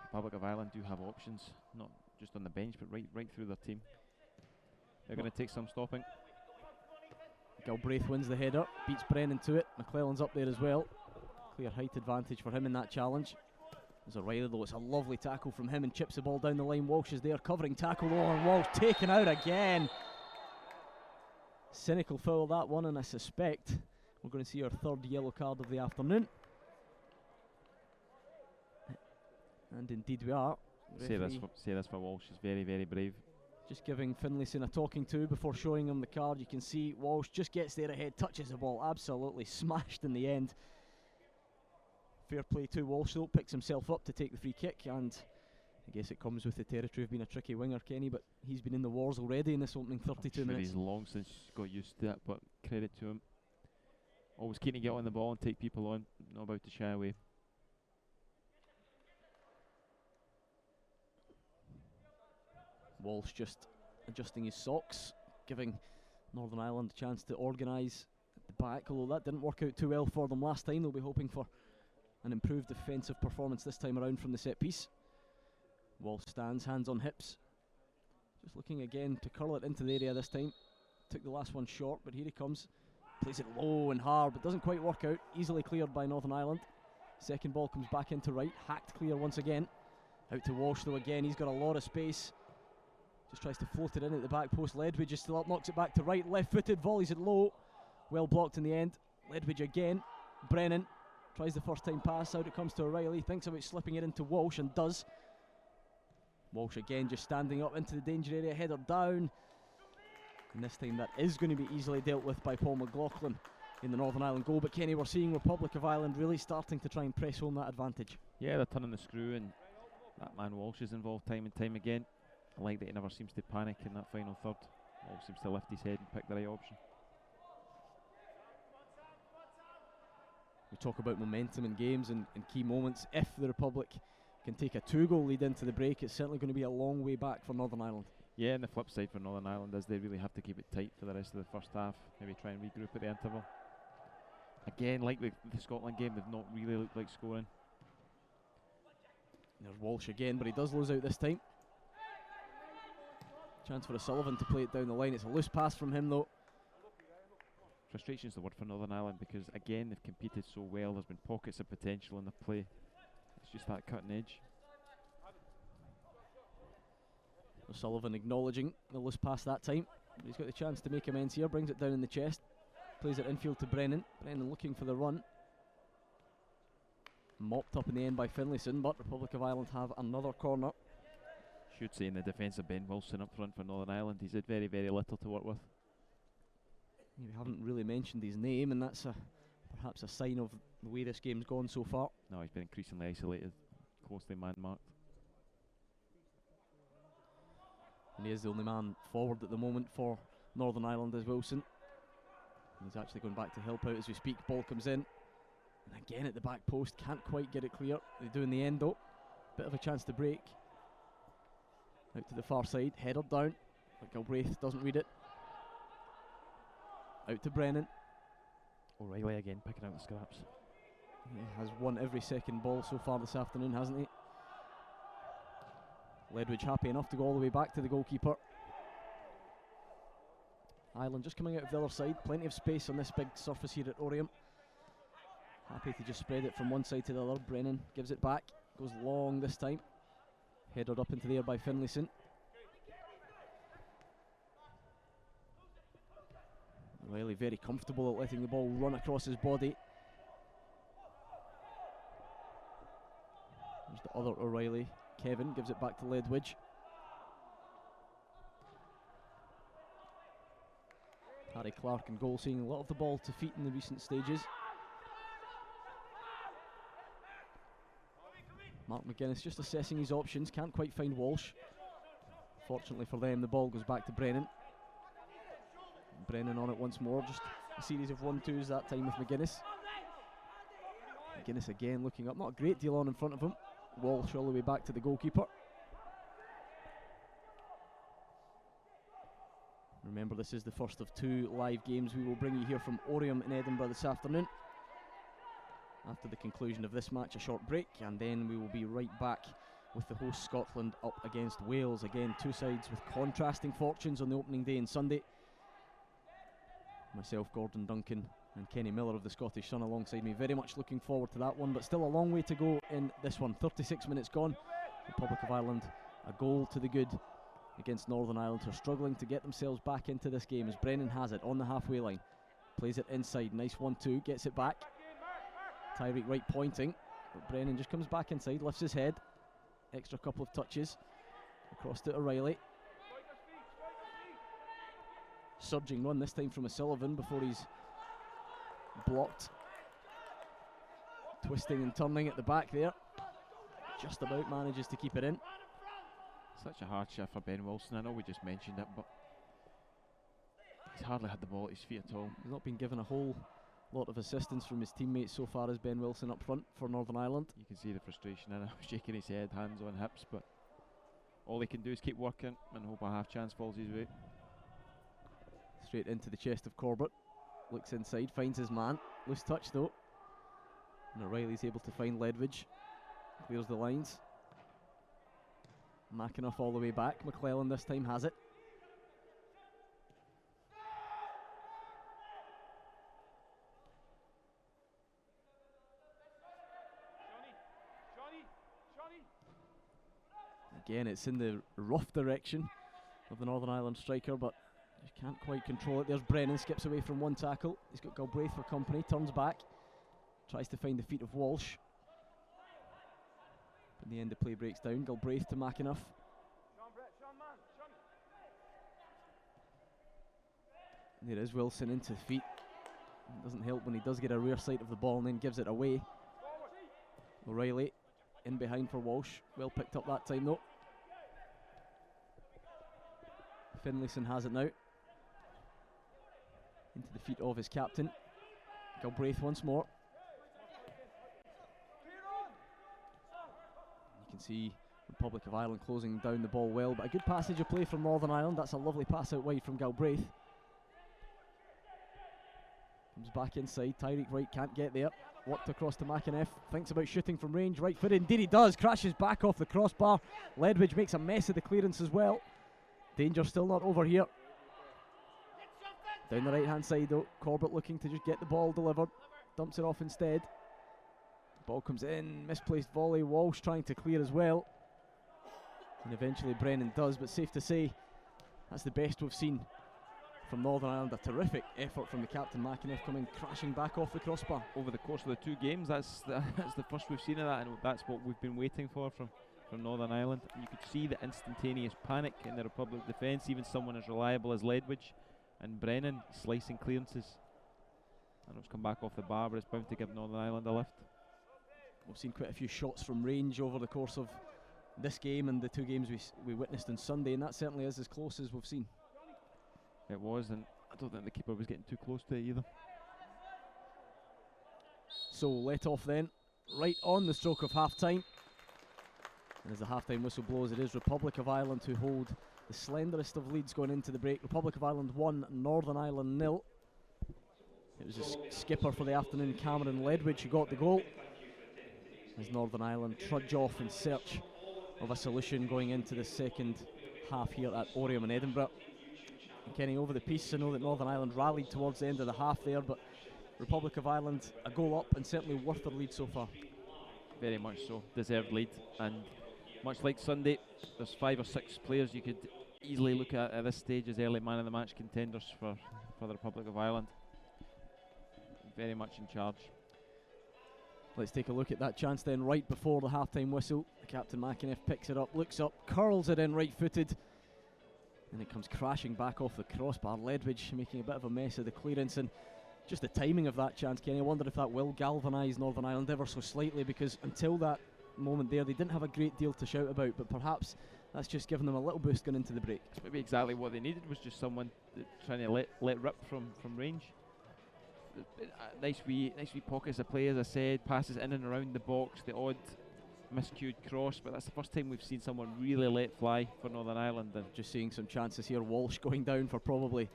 S4: Republic of Ireland do have options, not just on the bench, but right through their team. They're going to take some stopping.
S2: Galbraith wins the header, beats Brennan to it. McClelland's up there as well. Clear height advantage for him in that challenge. There's O'Reilly though, it's a lovely tackle from him and chips the ball down the line. Walsh is there, covering tackle though, and Walsh taken out again. Cynical foul that one, and I suspect we're going to see our third yellow card of the afternoon. And indeed we are.
S4: Say this for Walsh, he's very, very brave.
S2: Just giving Finlayson a talking to before showing him the card. You can see Walsh just gets there ahead, touches the ball, absolutely smashed in the end. Fair play to Walsh though, picks himself up to take the free kick, and I guess it comes with the territory of being a tricky winger, Kenny, but he's been in the wars already in this opening 32 minutes.
S4: He's long since got used to that, but credit to him. Always keen to get on the ball and take people on, not about to shy away.
S2: Walsh just adjusting his socks, giving Northern Ireland a chance to organise at the back, although that didn't work out too well for them last time. They'll be hoping for an improved defensive performance this time around from the set piece. Walsh stands, hands on hips, just looking again to curl it into the area this time. Took the last one short, but here he comes. Plays it low and hard, but doesn't quite work out. Easily cleared by Northern Ireland. Second ball comes back into right, hacked clear once again. Out to Walsh though again, he's got a lot of space. Just tries to float it in at the back post. Ledwidge is still up, knocks it back to right. Left-footed, volleys it low. Well blocked in the end. Ledwidge again. Brennan tries the first time pass. Out it comes to O'Reilly. Thinks about slipping it into Walsh and does. Walsh again just standing up into the danger area. Header down. And this time that is going to be easily dealt with by Paul McLaughlin in the Northern Ireland goal. But Kenny, we're seeing Republic of Ireland really starting to try and press home that advantage.
S4: Yeah, they're turning the screw, and that man Walsh is involved time and time again. I like that he never seems to panic in that final third. Always seems to lift his head and pick the right option.
S2: We talk about momentum in games and key moments. If the Republic can take a 2-goal lead into the break, it's certainly going to be a long way back for Northern Ireland.
S4: Yeah, and the flip side for Northern Ireland is they really have to keep it tight for the rest of the first half. Maybe try and regroup at the interval. Again, like the Scotland game, they've not really looked like scoring.
S2: There's Walsh again, but he does lose out this time. Chance for O'Sullivan to play it down the line. It's a loose pass from him though.
S4: Frustration is the word for Northern Ireland, because again they've competed so well. There's been pockets of potential in the play. It's just that cutting edge.
S2: O'Sullivan acknowledging the loose pass that time. He's got the chance to make amends here, brings it down in the chest, plays it infield to Brennan. Brennan looking for the run. Mopped up in the end by Finlayson, but Republic of Ireland have another corner.
S4: Should say in the defence of Ben Wilson up front for Northern Ireland, he's had very, very little to work with.
S2: We haven't really mentioned his name, and that's perhaps a sign of the way this game's gone so far.
S4: No, he's been increasingly isolated, closely man-marked.
S2: And he is the only man forward at the moment for Northern Ireland as Wilson. He's actually going back to help out as we speak. Ball comes in. And again at the back post, can't quite get it clear. They do in the end though. Bit of a chance to break. Out to the far side, header down. But Galbraith doesn't read it. Out to Brennan.
S4: O'Reilly again picking out the scraps.
S2: He has won every second ball so far this afternoon, hasn't he? Ledwidge happy enough to go all the way back to the goalkeeper. Ireland just coming out of the other side. Plenty of space on this big surface here at Oriam. Happy to just spread it from one side to the other. Brennan gives it back. Goes long this time. Headed up into the air by Finlayson. O'Reilly very comfortable at letting the ball run across his body. There's the other O'Reilly. Kevin gives it back to Ledwidge. Harry Clark in goal, seeing a lot of the ball to feet in the recent stages. Mark McGuinness just assessing his options, can't quite find Walsh. Fortunately for them, the ball goes back to Brennan. Brennan on it once more, just a series of 1-2s that time with McGuinness. McGuinness again looking up, not a great deal on in front of him. Walsh all the way back to the goalkeeper. Remember, this is the first of 2 live games we will bring you here from Oriam in Edinburgh this afternoon. After the conclusion of this match, a short break, and then we will be right back with the host Scotland up against Wales. Again, 2 sides with contrasting fortunes on the opening day and Sunday. Myself, Gordon Duncan and Kenny Miller of the Scottish Sun alongside me. Very much looking forward to that one, but still a long way to go in this one. 36 minutes gone. Republic of Ireland, a goal to the good against Northern Ireland, who are struggling to get themselves back into this game as Brennan has it on the halfway line. Plays it inside, nice 1-2, gets it back. Tyreek Wright pointing, but Brennan just comes back inside, lifts his head. Extra couple of touches. Across to O'Reilly. Surging run this time from O'Sullivan before he's blocked. Twisting and turning at the back there. Just about manages to keep it in.
S4: Such a hard shift for Ben Wilson. I know we just mentioned it, but he's hardly had the ball at his feet at all.
S2: He's not been given a whole lot of assistance from his teammates so far as Ben Wilson up front for Northern Ireland.
S4: You can see the frustration in him, shaking his head, hands on hips, but all he can do is keep working and hope a half chance falls his way.
S2: Straight into the chest of Corbett. Looks inside, finds his man. Loose touch though. And O'Reilly's able to find Ledwidge. Clears the lines. McAnuff all the way back. McClellan this time has it. Again, it's in the rough direction of the Northern Ireland striker, but just can't quite control it. There's Brennan, skips away from one tackle. He's got Galbraith for company, turns back, tries to find the feet of Walsh. In the end, the play breaks down. Galbraith to McAnuff. There is Wilson into the feet. It doesn't help when he does get a rear sight of the ball and then gives it away. O'Reilly in behind for Walsh. Well picked up that time though. Finlayson has it now. Into the feet of his captain. Galbraith once more. You can see Republic of Ireland closing down the ball well, but a good passage of play from Northern Ireland. That's a lovely pass out wide from Galbraith. Comes back inside. Tyreek Wright can't get there. Worked across to McAnuff. Thinks about shooting from range. Right foot. Indeed he does. Crashes back off the crossbar. Ledwidge makes a mess of the clearance as well. Danger still not over here. Down the right hand side though. Corbett looking to just get the ball delivered. Dumps it off instead. Ball comes in. Misplaced volley. Walsh trying to clear as well. And eventually Brennan does, but safe to say that's the best we've seen from Northern Ireland. A terrific effort from the captain McInniff, coming crashing back off the crossbar.
S4: Over the course of the 2 games, that's the first we've seen of that, and that's what we've been waiting for from Northern Ireland. And you could see the instantaneous panic in the Republic defence. Even someone as reliable as Ledwidge and Brennan slicing clearances. And it's come back off the bar, but it's bound to give Northern Ireland a lift.
S2: We've seen quite a few shots from range over the course of this game and the 2 games we witnessed on Sunday, and that certainly is as close as we've seen.
S4: It was, and I don't think the keeper was getting too close to it either.
S2: So let off then, right on the stroke of half-time. And as the half-time whistle blows, it is Republic of Ireland who hold the slenderest of leads going into the break. Republic of Ireland 1, Northern Ireland 0. It was the skipper for the afternoon, Cameron Ledwidge, who got the goal, as Northern Ireland trudge off in search of a solution going into the second half here at Oriam in Edinburgh. And Kenny, over the piece, I know that Northern Ireland rallied towards the end of the half there, but Republic of Ireland a goal up and certainly worth their lead so far.
S4: Very much so, deserved lead, and much like Sunday, there's 5 or 6 players you could easily look at this stage as early man of the match contenders for the Republic of Ireland. Very much in charge.
S2: Let's take a look at that chance then right before the half-time whistle. The captain McInniff picks it up, looks up, curls it in right-footed, and it comes crashing back off the crossbar. Ledwidge making a bit of a mess of the clearance, and just the timing of that chance, Kenny, I wonder if that will galvanise Northern Ireland ever so slightly, because until that moment there they didn't have a great deal to shout about, but perhaps that's just given them a little boost going into the break.
S4: It's maybe exactly what they needed, was just someone trying to let rip from range. Nice wee pockets of play, as I said, passes in and around the box, the odd miscued cross, but that's the first time we've seen someone really let fly for Northern Ireland. And
S2: just seeing some chances here, Walsh going down for probably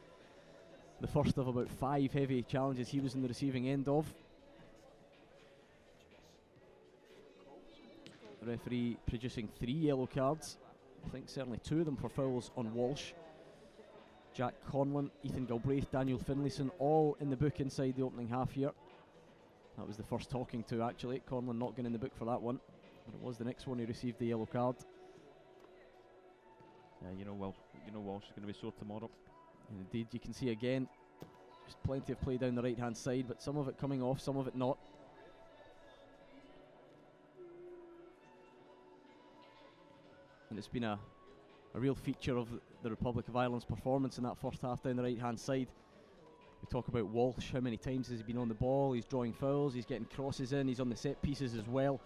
S2: the first of about 5 heavy challenges he was in the receiving end of. The referee producing 3 yellow cards, I think certainly 2 of them for fouls on Walsh. Jack Conlon, Ethan Galbraith, Daniel Finlayson, all in the book inside the opening half here. That was the first talking to, actually. Conlon not getting in the book for that one, but it was the next one who received the yellow card.
S4: Yeah, you know Walsh is going to be sore tomorrow.
S2: And indeed, you can see again, just plenty of play down the right-hand side, but some of it coming off, some of it not. And it's been a real feature of the Republic of Ireland's performance in that first half down the right-hand side. We talk about Walsh, how many times has he been on the ball, he's drawing fouls, he's getting crosses in, he's on the set pieces as well,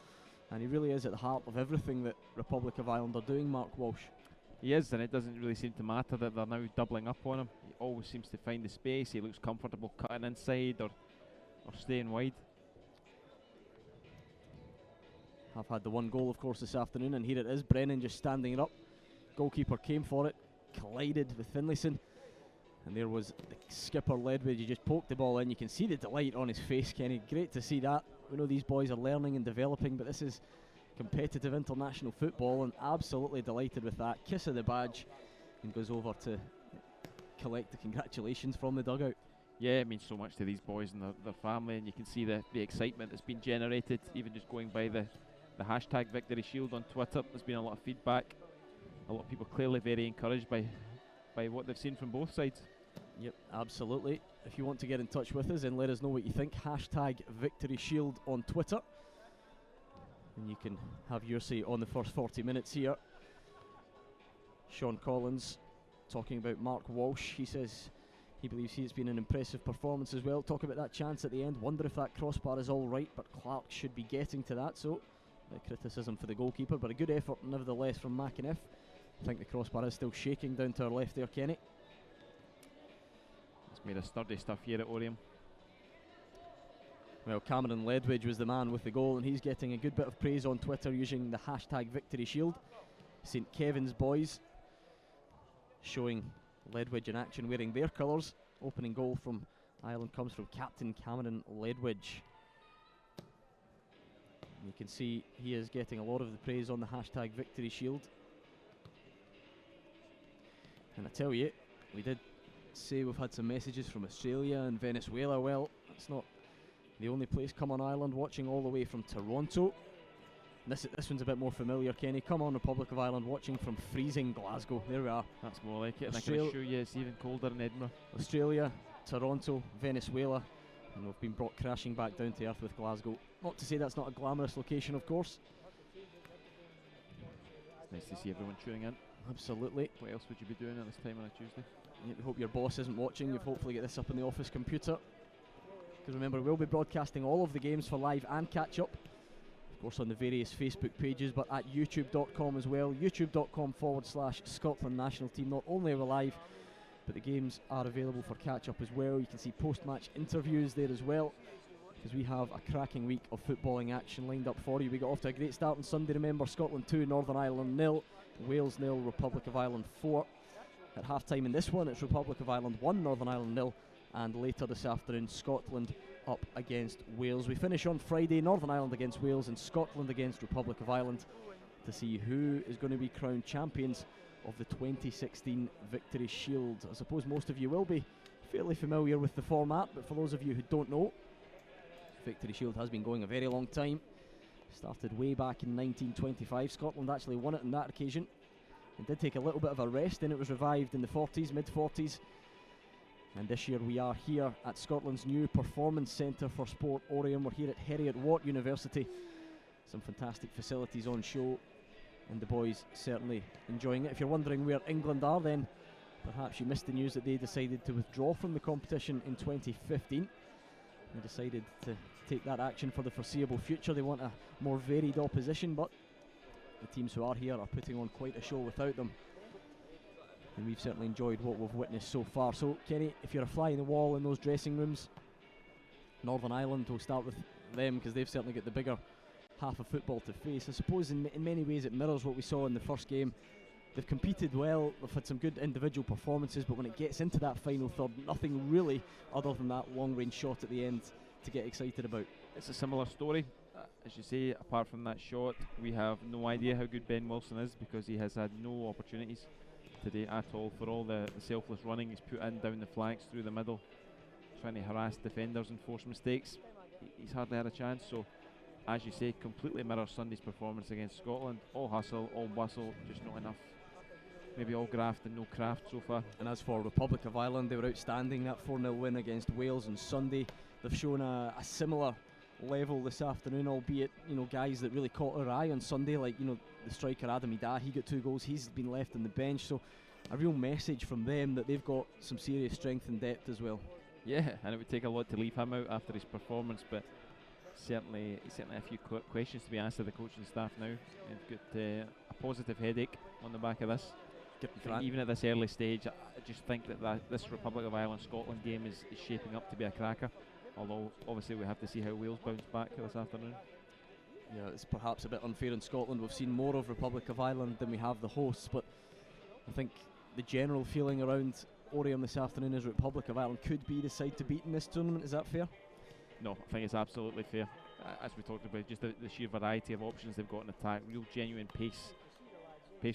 S2: and he really is at the heart of everything that Republic of Ireland are doing, Mark Walsh.
S4: He is, and it doesn't really seem to matter that they're now doubling up on him. He always seems to find the space, he looks comfortable cutting inside or staying wide.
S2: Have had the 1 goal, of course, this afternoon, and here it is, Brennan just standing it up. Goalkeeper came for it, collided with Finlayson, and there was the skipper Ledwidge. He just poked the ball in. You can see the delight on his face, Kenny. Great to see that. We know these boys are learning and developing, but this is competitive international football, and absolutely delighted with that. Kiss of the badge, and goes over to collect the congratulations from the dugout.
S4: Yeah, it means so much to these boys and their family, and you can see the excitement that's been generated, even just going by the hashtag Victory Shield on Twitter. There's been a lot of feedback. A lot of people clearly very encouraged by what they've seen from both sides.
S2: Yep, absolutely. If you want to get in touch with us and let us know what you think, hashtag Victory Shield on Twitter, and you can have your say on the first 40 minutes here. Sean Collins talking about Mark Walsh. He says he believes it's been an impressive performance as well. Talk about that chance at the end. Wonder if that crossbar is all right, but Clark should be getting to that. So, criticism for the goalkeeper, but a good effort nevertheless from McInniff. I think the crossbar is still shaking down to our left there, Kenny.
S4: It's made of sturdy stuff here at Oriam.
S2: Well, Cameron Ledwidge was the man with the goal, and he's getting a good bit of praise on Twitter using the hashtag Victory Shield. St Kevin's boys showing Ledwidge in action wearing their colours. Opening goal from Ireland comes from captain Cameron Ledwidge. And you can see he is getting a lot of the praise on the hashtag Victory Shield. And I tell you, we did say we've had some messages from Australia and Venezuela. Well, it's not the only place. Come on Ireland, watching all the way from Toronto. This one's a bit more familiar, Kenny. Come on, Republic of Ireland, watching from freezing Glasgow. There we are.
S4: That's more like it, and I can assure you it's even colder in Edinburgh.
S2: Australia, Toronto, Venezuela, and we've been brought crashing back down to earth with Glasgow. Not to say that's not a glamorous location, of course.
S4: It's nice to see everyone tuning in.
S2: Absolutely.
S4: What else would you be doing at this time on a Tuesday?
S2: You hope your boss isn't watching. You've hopefully got this up on the office computer. Because remember, we'll be broadcasting all of the games for live and catch-up. Of course, on the various Facebook pages, but at youtube.com as well. youtube.com/Scotland national team. Not only are we live, but the games are available for catch-up as well. You can see post-match interviews there as well, because we have a cracking week of footballing action lined up for you. We got off to a great start on Sunday. Remember, Scotland 2, Northern Ireland 0, Wales 0, Republic of Ireland 4. At half-time in this one, it's Republic of Ireland 1, Northern Ireland 0, and later this afternoon, Scotland up against Wales. We finish on Friday, Northern Ireland against Wales and Scotland against Republic of Ireland, to see who is going to be crowned champions of the 2016 Victory Shield. I suppose most of you will be fairly familiar with the format, but for those of you who don't know, Victory Shield has been going a very long time. Started way back in 1925. Scotland actually won it on that occasion. It did take a little bit of a rest, then it was revived in the 40s, mid-40s. And this year we are here at Scotland's new Performance Centre for Sport, Oriam. We're here at Heriot-Watt University. Some fantastic facilities on show, and the boys certainly enjoying it. If you're wondering where England are, then perhaps you missed the news that they decided to withdraw from the competition in 2015. They decided to take that action for the foreseeable future. They want a more varied opposition, but the teams who are here are putting on quite a show without them. And we've certainly enjoyed what we've witnessed so far. So, Kenny, if you're a fly in the wall in those dressing rooms, Northern Ireland, we'll start with them because they've certainly got the bigger half of football to face. I suppose in many ways it mirrors what we saw in the first game. They've competed well, they've had some good individual performances, but when it gets into that final third, nothing really other than that long-range shot at the end to get excited about.
S4: It's a similar story. As you say, apart from that shot, we have no idea how good Ben Wilson is, because he has had no opportunities today at all. For all the selfless running he's put in down the flanks, through the middle, trying to harass defenders and force mistakes, he's hardly had a chance. So, as you say, completely mirrors Sunday's performance against Scotland. All hustle, all bustle, just not enough. Maybe all graft and no craft so far.
S2: And as for Republic of Ireland, they were outstanding. That 4-0 win against Wales on Sunday. They've shown a similar level this afternoon, albeit, you know, guys that really caught our eye on Sunday, like, you know, the striker Adam Ida, he got 2 goals, he's been left on the bench, so a real message from them that they've got some serious strength and depth as well.
S4: Yeah, and it would take a lot to leave him out after his performance, but certainly a few questions to be asked of the coaching staff now. They've got a positive headache on the back of this. Even at this early stage, I just think that this Republic of Ireland Scotland game is shaping up to be a cracker. Although obviously we have to see how Wales bounce back this afternoon.
S2: Yeah, it's perhaps a bit unfair in Scotland. We've seen more of Republic of Ireland than we have the hosts, but I think the general feeling around Oriam this afternoon is Republic of Ireland could be the side to beat in this tournament. Is that fair?
S4: No, I think it's absolutely fair. As we talked about, just the sheer variety of options they've got in attack, real genuine pace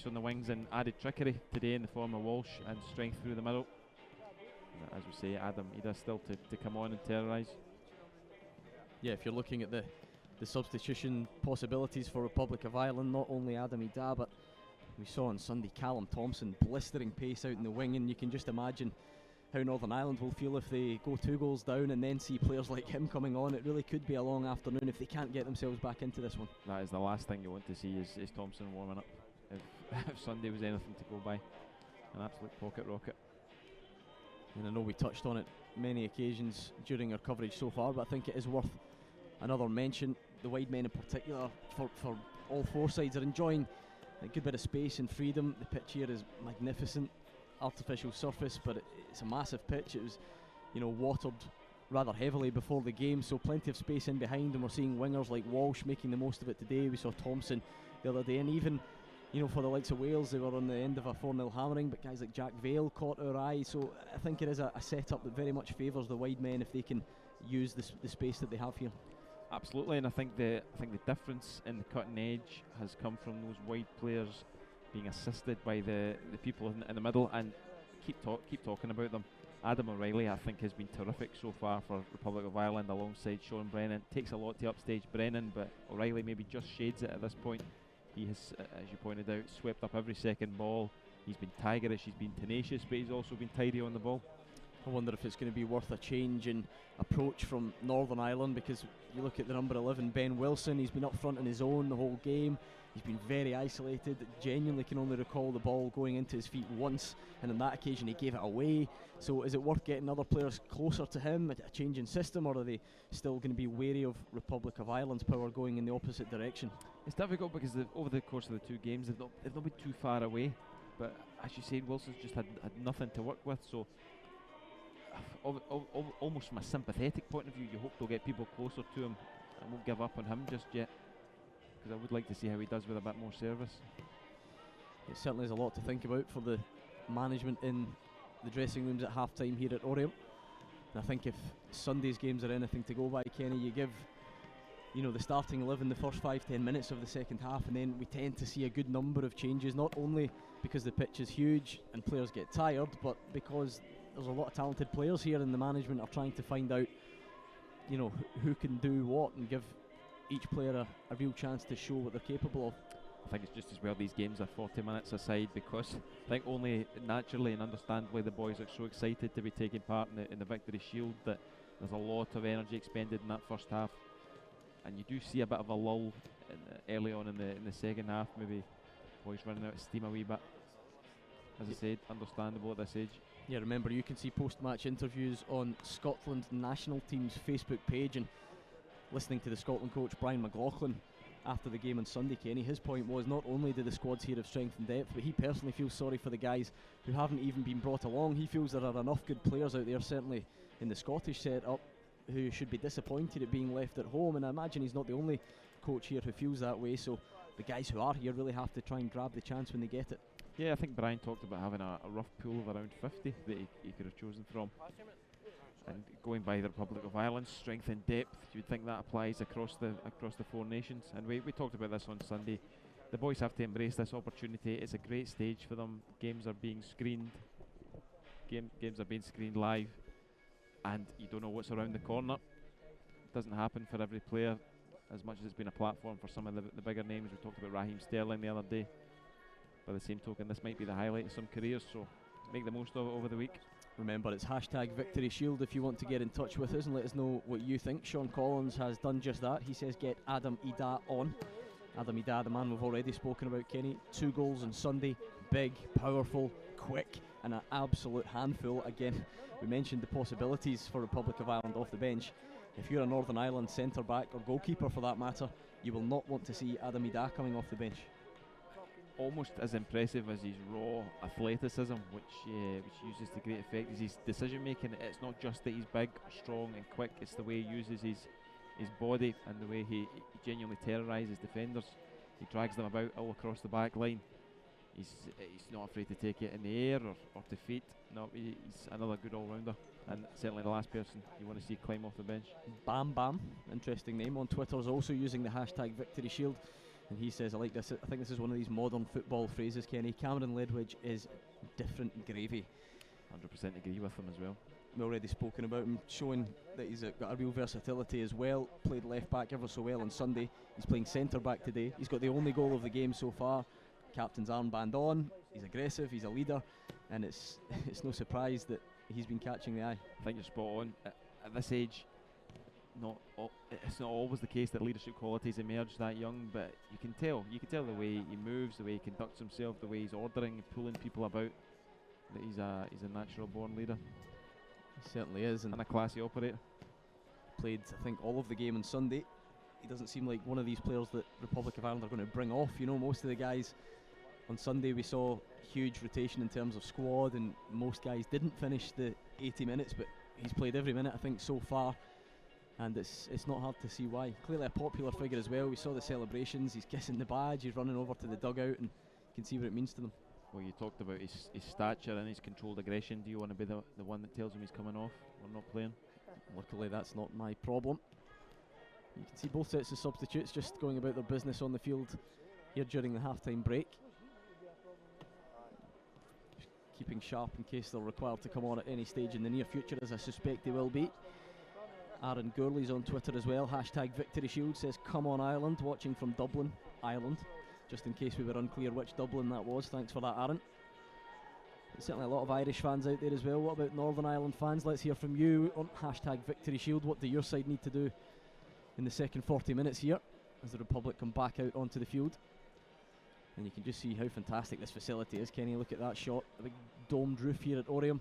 S4: on the wings, and added trickery today in the form of Walsh, and strength through the middle. As we say, Adam Ida still to come on and terrorise.
S2: Yeah, if you're looking at the substitution possibilities for Republic of Ireland, not only Adam Ida, but we saw on Sunday Callum Thompson blistering pace out in the wing, and you can just imagine how Northern Ireland will feel if they go 2 goals down and then see players like him coming on. It really could be a long afternoon if they can't get themselves back into this one. That
S4: is the last thing you want to see is Thompson warming up. If Sunday was anything to go by, an absolute pocket rocket.
S2: And I know we touched on it many occasions during our coverage so far, but I think it is worth another mention. The wide men in particular, for all 4 sides, are enjoying a good bit of space and freedom. The pitch here is magnificent, artificial surface, but it's a massive pitch. It was, you know, watered rather heavily before the game, so plenty of space in behind, and we're seeing wingers like Walsh making the most of it today. We saw Thompson the other day, and even, you know, for the likes of Wales, they were on the end of a 4-0 hammering, but guys like Jack Vale caught our eye. So I think it is a setup that very much favours the wide men if they can use the space that they have here.
S4: Absolutely, and I think the difference in the cutting edge has come from those wide players being assisted by the people in the middle, and keep talking about them. Adam O'Reilly, I think, has been terrific so far for Republic of Ireland alongside Sean Brennan. Takes a lot to upstage Brennan, but O'Reilly maybe just shades it at this point. He has, as you pointed out, swept up every second ball. He's been tigerish, he's been tenacious, but he's also been tidy on the ball.
S2: I wonder if it's going to be worth a change in approach from Northern Ireland, because you look at the number 11, Ben Wilson, he's been up front on his own the whole game. He's been very isolated, genuinely can only recall the ball going into his feet once, and on that occasion he gave it away. So is it worth getting other players closer to him, a change in system, or are they still going to be wary of Republic of Ireland's power going in the opposite direction?
S4: It's difficult because over the course of the 2 games they've not been too far away, but as you said, Wilson's just had nothing to work with, so almost from a sympathetic point of view, you hope they'll get people closer to him and won't give up on him just yet, because I would like to see how he does with a bit more service.
S2: It certainly is a lot to think about for the management in the dressing rooms at half time here at Oriam. And I think if Sunday's games are anything to go by, Kenny, you give the starting 11 the first 5-10 minutes of the second half, and then we tend to see a good number of changes, not only because the pitch is huge and players get tired, but because there's a lot of talented players here, and the management are trying to find out who can do what and give each player a real chance to show what they're capable of.
S4: I think it's just as well these games are 40 minutes aside, because I think only naturally and understandably the boys are so excited to be taking part in the Victory Shield that there's a lot of energy expended in that first half, and you do see a bit of a lull early on in the second half, maybe boys running out of steam a wee bit. As I said, understandable at this age.
S2: Yeah, remember, you can see post-match interviews on Scotland national team's Facebook page, and listening to the Scotland coach Brian McLaughlin after the game on Sunday, Kenny, his point was not only do the squads here have strength and depth, but he personally feels sorry for the guys who haven't even been brought along. He feels there are enough good players out there, certainly in the Scottish setup, who should be disappointed at being left at home, and I imagine he's not the only coach here who feels that way, so the guys who are here really have to try and grab the chance when they get it.
S4: Yeah, I think Brian talked about having a rough pool of around 50 that he could have chosen from. And going by the Republic of Ireland's strength and depth, you'd think that applies across the 4 nations. And we talked about this on Sunday. The boys have to embrace this opportunity. It's a great stage for them. Games are being screened. Games are being screened live, and you don't know what's around the corner. It doesn't happen for every player, as much as it's been a platform for some of the bigger names. We talked about Raheem Sterling the other day. By the same token, this might be the highlight of some careers, so make the most of it over the week.
S2: Remember, it's hashtag Victory Shield if you want to get in touch with us and let us know what you think. Sean Collins has done just that. He says get Adam Ida on. Adam Ida, the man we've already spoken about, Kenny. 2 goals on Sunday. Big, powerful, quick, and an absolute handful. Again, we mentioned the possibilities for Republic of Ireland off the bench. If you're a Northern Ireland centre-back or goalkeeper for that matter, you will not want to see Adam Ida coming off the bench.
S4: Almost as impressive as his raw athleticism, which uses to great effect, is his decision making. It's not just that he's big, strong and quick, it's the way he uses his body and the way he genuinely terrorises defenders. He drags them about all across the back line. He's not afraid to take it in the air or to feet. No, he's another good all-rounder, and certainly the last person you want to see climb off the bench. Bam Bam, interesting name, on Twitter, is also using the hashtag Victory Shield. And he says, I like this, I think this is one of these modern football phrases, Kenny. Cameron Ledwidge is different gravy. 100% agree with him as well. We've already spoken about him, showing that he's got a real versatility as well. Played left back ever so well on Sunday. He's playing centre back today. He's got the only goal of the game so far. Captain's armband on. He's aggressive, he's a leader, and it's no surprise that he's been catching the eye. I think you're spot on. At this age, it's not always the case that leadership qualities emerge that young, but you can tell the way he moves, the way he conducts himself, the way he's ordering and pulling people about, that he's a natural born leader. He certainly is, and a classy operator. Played, I think, all of the game on Sunday. He doesn't seem like one of these players that Republic of Ireland are going to bring off. Most of the guys on Sunday, we saw huge rotation in terms of squad, and most guys didn't finish the 80 minutes, but he's played every minute, I think, so far. And it's not hard to see why. Clearly a popular figure as well. We saw the celebrations. He's kissing the badge. He's running over to the dugout, and you can see what it means to them. Well, you talked about his stature and his controlled aggression. Do you want to be the one that tells him he's coming off or not playing? Luckily, that's not my problem. You can see both sets of substitutes just going about their business on the field here during the half-time break.
S2: keeping sharp in case they're required to come on at any stage in the near future, as I suspect they will be. Aaron Gourley's on Twitter as well, hashtag Victory Shield, says come on Ireland, watching from Dublin, Ireland, just in case we were unclear which Dublin that was. Thanks for that, Aaron. There's certainly a lot of Irish fans out there as well. What about Northern Ireland fans? Let's hear from you on hashtag Victory Shield. What do your side need to do in the second 40 minutes here as the Republic come back out onto the field? And you can just see how fantastic this facility is. Kenny, look at that shot, a big domed roof here at Oriam.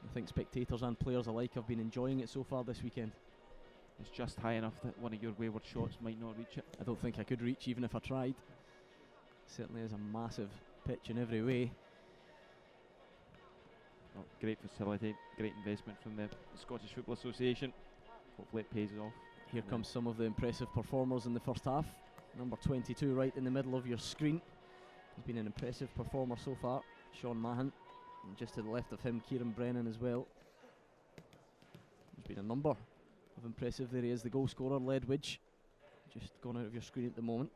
S2: I think spectators and players alike have been enjoying it so far this weekend.
S4: It's just high enough that one of your wayward shots might not reach it.
S2: I don't think I could reach even if I tried. Certainly is a massive pitch in every way.
S4: Oh, great facility, great investment from the Scottish Football Association. Hopefully it pays off.
S2: Here comes some of the impressive performers in the first half. Number 22 right in the middle of your screen. He's been an impressive performer so far, Sean Mahan. And just to the left of him, Kieran Brennan as well. There's been a number of impressive. There he is, the goal scorer, Ledwidge. Just gone out of your screen at the moment.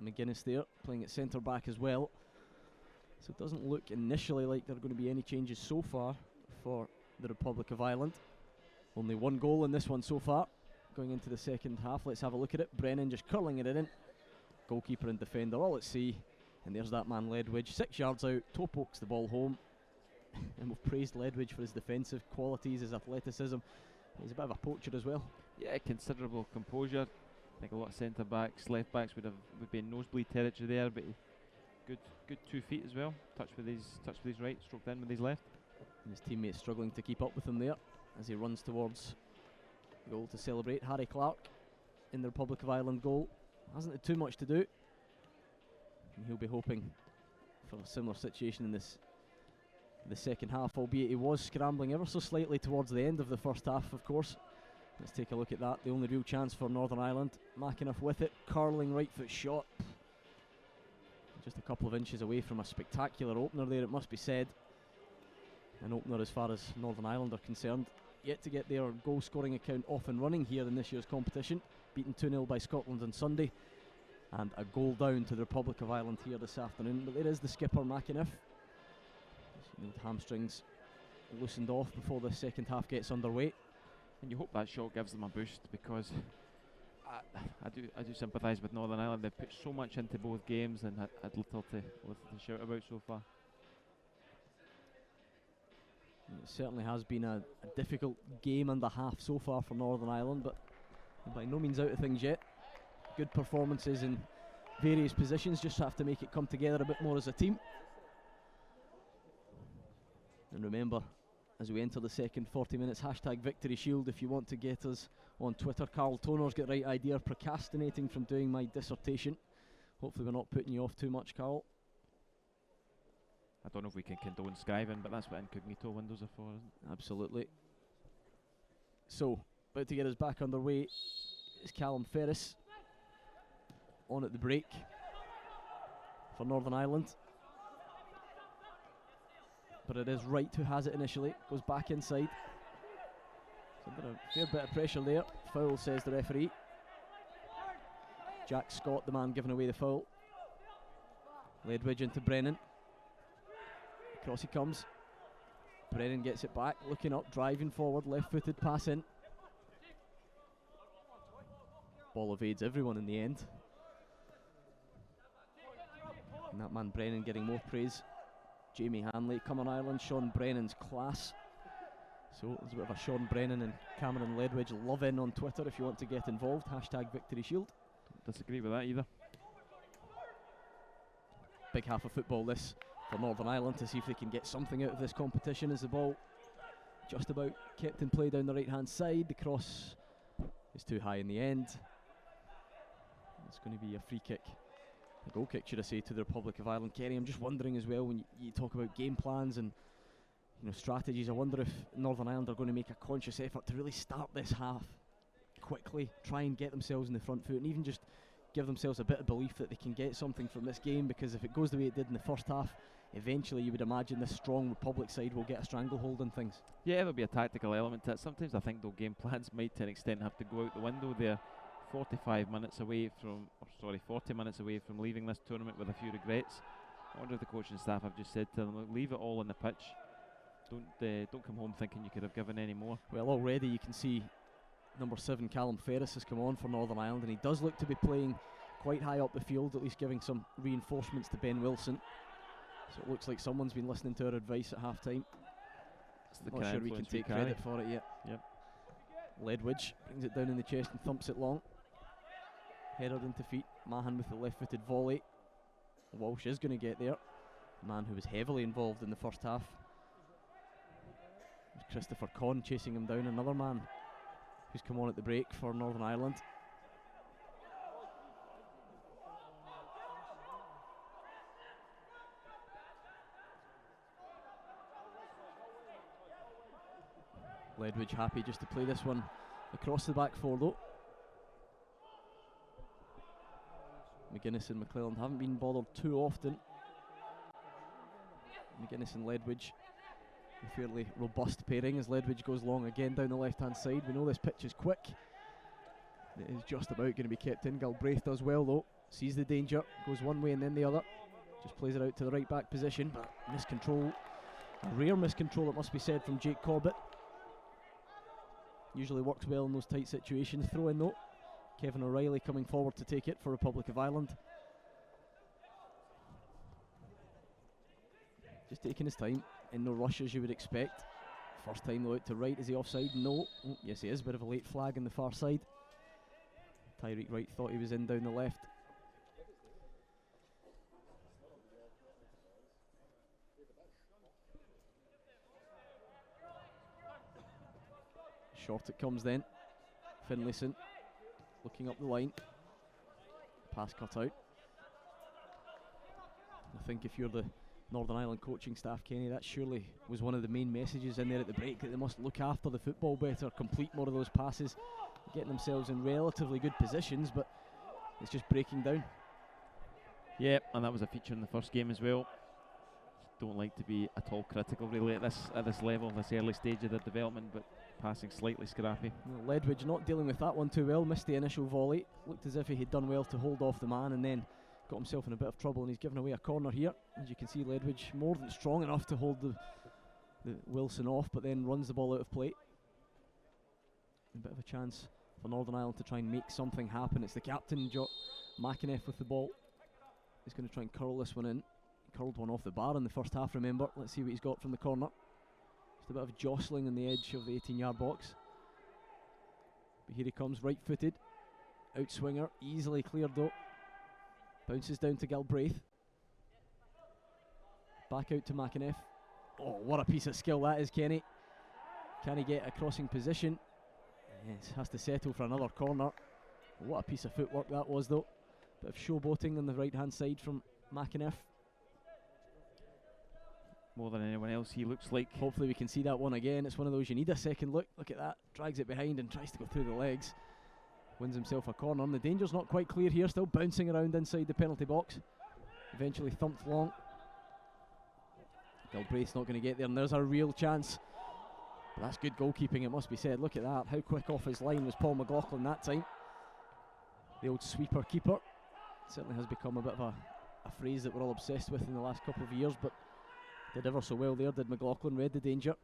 S2: McGuinness there, playing at centre back as well. So it doesn't look initially like there are going to be any changes so far for the Republic of Ireland. Only one goal in this one so far. Going into the second half, let's have a look at it. Brennan just curling it in. Goalkeeper and defender all at sea. And there's that man Ledwidge, 6 yards out, toe pokes the ball home. And we've praised Ledwidge for his defensive qualities, his athleticism. He's a bit of a poacher as well.
S4: Yeah, considerable composure. I think a lot of centre backs, left backs would be in nosebleed territory there, but good 2 feet as well. Touch with his right, stroked in with his left.
S2: And his teammates struggling to keep up with him there as he runs towards the goal to celebrate. Harry Clark in the Republic of Ireland goal. Hasn't had too much to do. And he'll be hoping for a similar situation in the second half, albeit he was scrambling ever so slightly towards the end of the first half, of course. Let's take a look at that. The only real chance for Northern Ireland. McAnuff with it, curling right foot shot. Just a couple of inches away from a spectacular opener there, it must be said. An opener as far as Northern Ireland are concerned. Yet to get their goal scoring account off and running here in this year's competition. Beaten 2-0 by Scotland on Sunday. And a goal down to the Republic of Ireland here this afternoon. But there is the skipper, McAnuff. Hamstrings loosened off before the second half gets underway.
S4: And you hope that shot gives them a boost, because I do sympathise with Northern Ireland. They've put so much into both games and had little to shout about so far.
S2: It certainly has been a difficult game and a half so far for Northern Ireland, but by no means out of things yet. Good performances in various positions, just have to make it come together a bit more as a team. And remember, as we enter the second 40 minutes, hashtag Victory Shield if you want to get us on Twitter. Carl Toner's got the right idea, procrastinating from doing my dissertation. Hopefully we're not putting you off too much, Carl.
S4: I don't know if we can condone scribing, but that's what incognito windows are for, isn't it?
S2: Absolutely. So, about to get us back underway is Callum Ferris on at the break for Northern Ireland. But it is Wright who has it initially, goes back inside. So a fair bit of pressure there. Foul, says the referee. Jack Scott, the man giving away the foul. Ledwidge into Brennan. Across he comes. Brennan gets it back, looking up, driving forward, left-footed pass in. Ball evades everyone in the end. And that man Brennan getting more praise. Jamie Hanley, come on Ireland, Sean Brennan's class. So there's a bit of a Sean Brennan and Cameron Ledwidge love in on Twitter if you want to get involved. Hashtag Victory Shield.
S4: Don't disagree with that either.
S2: Big half of football this for Northern Ireland to see if they can get something out of this competition, as the ball just about kept in play down the right hand side. The cross is too high in the end. It's going to be a free kick. A goal kick, should I say, to the Republic of Ireland. Kerry, I'm just wondering as well, when you talk about game plans and strategies, I wonder if Northern Ireland are going to make a conscious effort to really start this half quickly, try and get themselves in the front foot, and even just give themselves a bit of belief that they can get something from this game, because if it goes the way it did in the first half, eventually you would imagine this strong Republic side will get a stranglehold on things. Yeah,
S4: there'll be a tactical element to it. Sometimes I think though game plans might to an extent have to go out the window. They're 40 minutes away from leaving this tournament with a few regrets. I wonder if the coaching staff have just said to them, "Look, leave it all on the pitch. Don't come home thinking you could have given any more."
S2: Well, already you can see number 7 Callum Ferris has come on for Northern Ireland, and he does look to be playing quite high up the field, at least giving some reinforcements to Ben Wilson. So it looks like someone's been listening to our advice at half time. Not sure we can take credit for it yet.
S4: Yep.
S2: Ledwidge brings it down in the chest and thumps it long. Headed into feet. Mahan with the left-footed volley. Walsh is going to get there. The man who was heavily involved in the first half. There's Christopher Conn chasing him down, another man who's come on at the break for Northern Ireland. Ledwidge happy just to play this one across the back four though. McGuinness and McClelland haven't been bothered too often. McGuinness and Ledwidge, a fairly robust pairing as Ledwidge goes long again down the left hand side. We know this pitch is quick. It is just about going to be kept in. Galbraith does well though, sees the danger, goes one way and then the other. Just plays it out to the right back position, but miscontrol, a rare miscontrol it must be said from Jake Corbett. Usually works well in those tight situations. Throw in though. Kevin O'Reilly coming forward to take it for Republic of Ireland. Just taking his time, in no rush as you would expect. First time though out to right, is he offside? No. Oh, yes he is, bit of a late flag on the far side. Tyreek Wright thought he was in down the left. Short it comes then. Finlayson looking up the line. Pass cut out. I think if you're the Northern Ireland coaching staff, Kenny, that surely was one of the main messages in there at the break, that they must look after the football better, complete more of those passes, getting themselves in relatively good positions, but it's just breaking down.
S4: Yep, and that was a feature in the first game as well. Don't like to be at all critical really at this level, this early stage of the development, but passing slightly scrappy.
S2: Well, Ledwidge not dealing with that one too well, missed the initial volley, looked as if he had done well to hold off the man and then got himself in a bit of trouble, and he's given away a corner here. As you can see, Ledwidge more than strong enough to hold the Wilson off, but then runs the ball out of play. A bit of a chance for Northern Ireland to try and make something happen. It's the captain, McInnes, with the ball. He's going to try and curl this one in. He curled one off the bar in the first half, remember. Let's see what he's got from the corner. Just a bit of jostling on the edge of the 18-yard box. But here he comes, right-footed. Outswinger, easily cleared though. Bounces down to Galbraith. Back out to McInnes. Oh, what a piece of skill that is, Kenny. Can he get a crossing position? Yes, has to settle for another corner. What a piece of footwork that was though. Bit of showboating on the right-hand side from McInnes.
S4: More than anyone else, he looks like.
S2: Hopefully we can see that one again. It's one of those you need a second look. Look at that. Drags it behind and tries to go through the legs. Wins himself a corner. And the danger's not quite clear here. Still bouncing around inside the penalty box. Eventually thumped long. Galbraith's not going to get there, and there's a real chance. But that's good goalkeeping, it must be said. Look at that. How quick off his line was Paul McLaughlin that time. The old sweeper keeper. Certainly has become a bit of a phrase that we're all obsessed with in the last couple of years, but did ever so well there, did McLaughlin. Read the danger.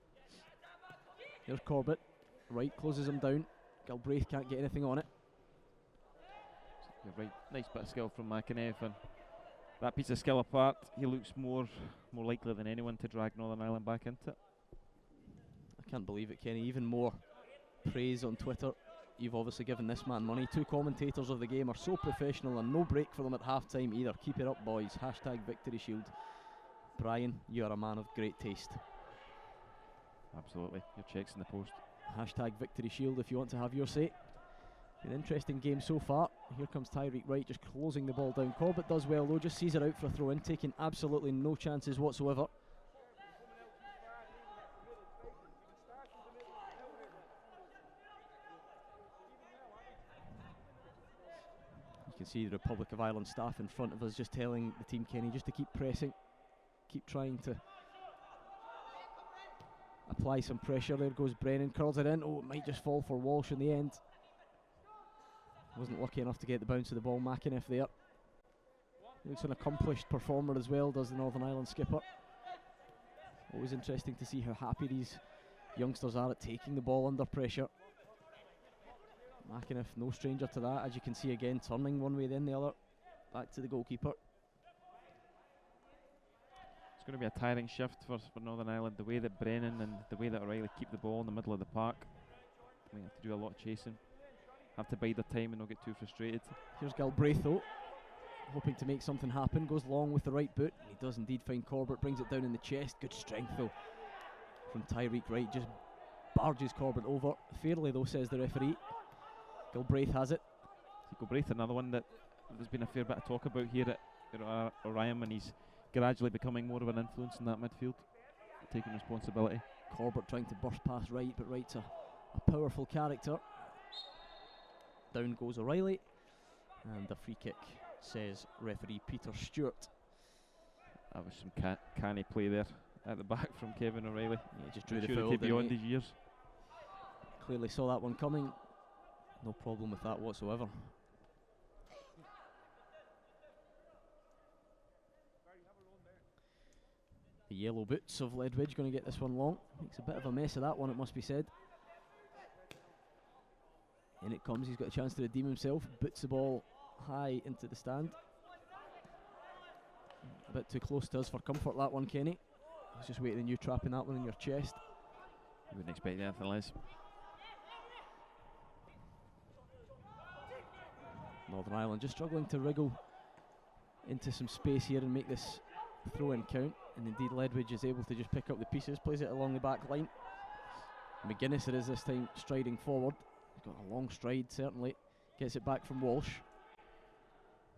S2: Here's Corbett. Right, closes him down. Galbraith can't get anything on it.
S4: You're right, nice bit of skill from McInnes, and that piece of skill apart, he looks more likely than anyone to drag Northern Ireland back into it.
S2: I can't believe it, Kenny. Even more praise on Twitter. You've obviously given this man money. Two commentators of the game are so professional, and no break for them at half time either. Keep it up, boys. Hashtag Victory Shield. Brian, you are a man of great taste.
S4: Absolutely, your check's in the post.
S2: Hashtag Victory Shield if you want to have your say. An interesting game so far. Here comes Tyreek Wright just closing the ball down. Corbett does well though, just sees it out for a throw in, taking absolutely no chances whatsoever. You can see the Republic of Ireland staff in front of us just telling the team, Kenny, just to keep pressing, keep trying to apply some pressure. There goes Brennan, curls it in. Oh, it might just fall for Walsh in the end. Wasn't lucky enough to get the bounce of the ball. McInnes there. Looks an accomplished performer as well, does the Northern Ireland skipper. Always interesting to see how happy these youngsters are at taking the ball under pressure. McAniff, no stranger to that, as you can see again, turning one way then the other. Back to the goalkeeper.
S4: It's going to be a tiring shift for Northern Ireland. The way that Brennan and the way that O'Reilly keep the ball in the middle of the park. They have to do a lot of chasing. Have to bide their time and not get too frustrated.
S2: Here's Galbraith though, hoping to make something happen. Goes long with the right boot. He does indeed find Corbett, brings it down in the chest. Good strength though from Tyreek Wright. Just barges Corbett over. Fairly though, says the referee. Galbraith has it.
S4: Galbraith, another one that there's been a fair bit of talk about here at Oriam, and he's gradually becoming more of an influence in that midfield, taking responsibility.
S2: Corbett trying to burst past Wright, but Wright's a powerful character. Down goes O'Reilly, and the free kick, says referee Peter Stewart.
S4: That was some canny play there at the back from Kevin O'Reilly.
S2: Yeah, just drew the foul
S4: beyond his years.
S2: Clearly saw that one coming. No problem with that whatsoever. The yellow boots of Ledwidge going to get this one long. Makes a bit of a mess of that one, it must be said. In it comes, he's got a chance to redeem himself. Boots the ball high into the stand. A bit too close to us for comfort, that one, Kenny. I was just waiting on you trapping that one in your chest.
S4: You wouldn't expect anything less.
S2: Northern Ireland just struggling to wriggle into some space here and make this throw-in count. And indeed, Ledwidge is able to just pick up the pieces, plays it along the back line. McGuinness it is this time, striding forward. He's got a long stride, certainly. Gets it back from Walsh.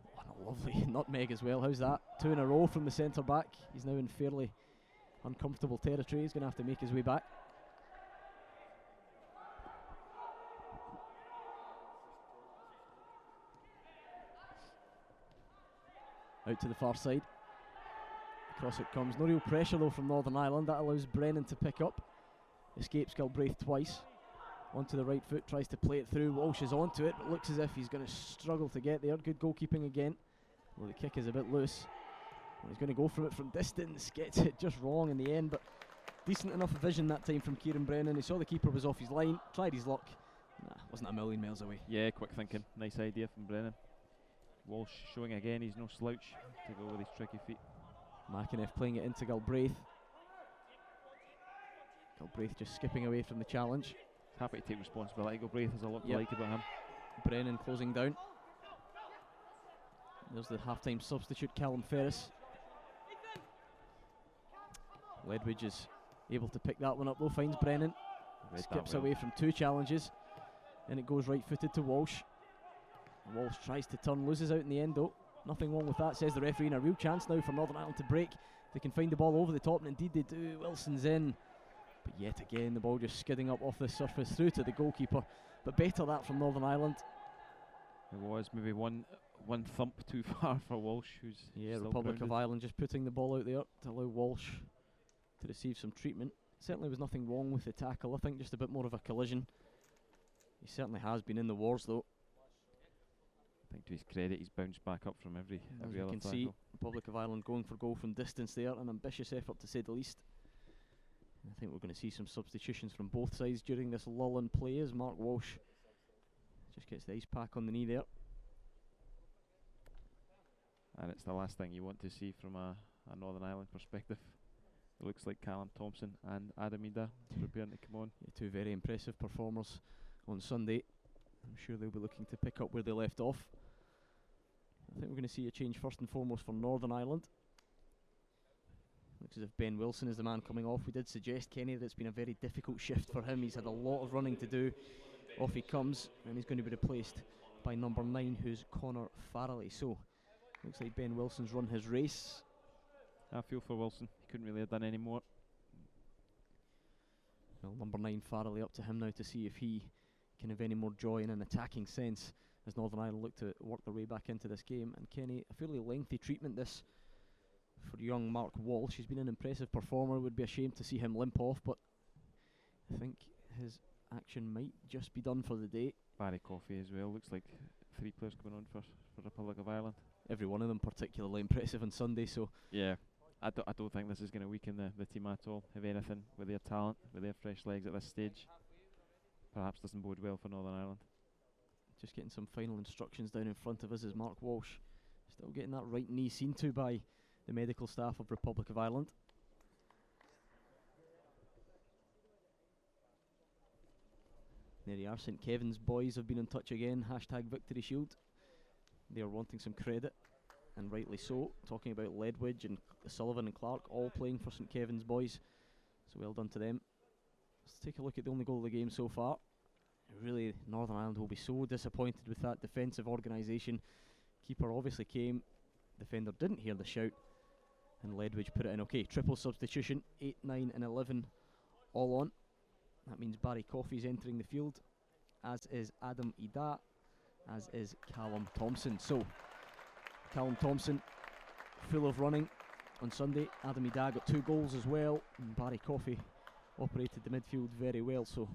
S2: Oh, and a lovely nutmeg as well. How's that? 2 in a row from the centre back. He's now in fairly uncomfortable territory. He's going to have to make his way back. Out to the far side. Across it comes. No real pressure though from Northern Ireland. That allows Brennan to pick up. Escapes Galbraith twice. Onto the right foot, tries to play it through. Walsh is onto it, but looks as if he's going to struggle to get there. Good goalkeeping again. Well, the kick is a bit loose. Well, he's going to go from it from distance. Gets it just wrong in the end, but decent enough vision that time from Kieran Brennan. He saw the keeper was off his line, tried his luck. Nah, wasn't a million miles away.
S4: Yeah, quick thinking. Nice idea from Brennan. Walsh showing again he's no slouch to go with his tricky feet.
S2: McAniff playing it into Galbraith. Galbraith just skipping away from the challenge.
S4: Happy to take responsibility. Galbraith has a lot to like about him.
S2: Brennan closing down. There's the half-time substitute, Callum Ferris. Ledwidge is able to pick that one up though, finds Brennan. Skips away from 2 challenges. And it goes right-footed to Walsh. Walsh tries to turn, loses out in the end though. Nothing wrong with that, says the referee, and a real chance now for Northern Ireland to break. They can find the ball over the top, and indeed they do. Wilson's in. But yet again, the ball just skidding up off the surface through to the goalkeeper. But better that from Northern Ireland.
S4: It was maybe one thump too far for Walsh, who's
S2: Republic of Ireland just putting the ball out there to allow Walsh to receive some treatment. Certainly was nothing wrong with the tackle. I think just a bit more of a collision. He certainly has been in the wars though.
S4: I think to his credit, he's bounced back up from every
S2: As
S4: other
S2: you can
S4: tackle.
S2: see, Republic of Ireland going for goal from distance there. An ambitious effort to say the least. I think we're going to see some substitutions from both sides during this lull in play as Mark Walsh just gets the ice pack on the knee there.
S4: And it's the last thing you want to see from a Northern Ireland perspective. It looks like Callum Thompson and Adam Ida preparing to come on.
S2: Yeah, 2 very impressive performers on Sunday. I'm sure they'll be looking to pick up where they left off. I think we're going to see a change first and foremost for Northern Ireland. Looks as if Ben Wilson is the man coming off. We did suggest, Kenny, that it's been a very difficult shift for him. He's had a lot of running to do. Off he comes, and he's going to be replaced by number 9, who's Connor Farrelly. So, looks like Ben Wilson's run his race.
S4: I feel for Wilson. He couldn't really have done any more.
S2: Well, number 9 Farrelly, up to him now to see if he can have any more joy in an attacking sense as Northern Ireland look to work their way back into this game. And Kenny, a fairly lengthy treatment this for young Mark Walsh. He's been an impressive performer. Would be a shame to see him limp off, but I think his action might just be done for the day.
S4: Barry Coffey as well. Looks like 3 players coming on for Republic of Ireland.
S2: every one of them particularly impressive on Sunday. So
S4: Yeah, I don't think this is going to weaken the team at all. If anything, with their talent, with their fresh legs at this stage, perhaps doesn't bode well for Northern Ireland.
S2: just getting some final instructions down in front of us is Mark Walsh, still getting that right knee seen to by the medical staff of Republic of Ireland. There you are, St Kevin's boys have been in touch again, hashtag Victory Shield. They are wanting some credit, and rightly so, talking about Ledwidge and Sullivan and Clark all playing for St Kevin's boys, so well done to them. Let's take a look at the only goal of the game so far. Really, Northern Ireland will be so disappointed with that defensive organisation. Keeper obviously came, defender didn't hear the shout, and Ledwidge put it in. Okay, triple substitution, 8, 9 and 11 all on. That means Barry Coffey's entering the field, as is Adam Ida, as is Callum Thompson. So, Callum Thompson, full of running on Sunday. Adam Ida got 2 goals as well, and Barry Coffey operated the midfield very well. So,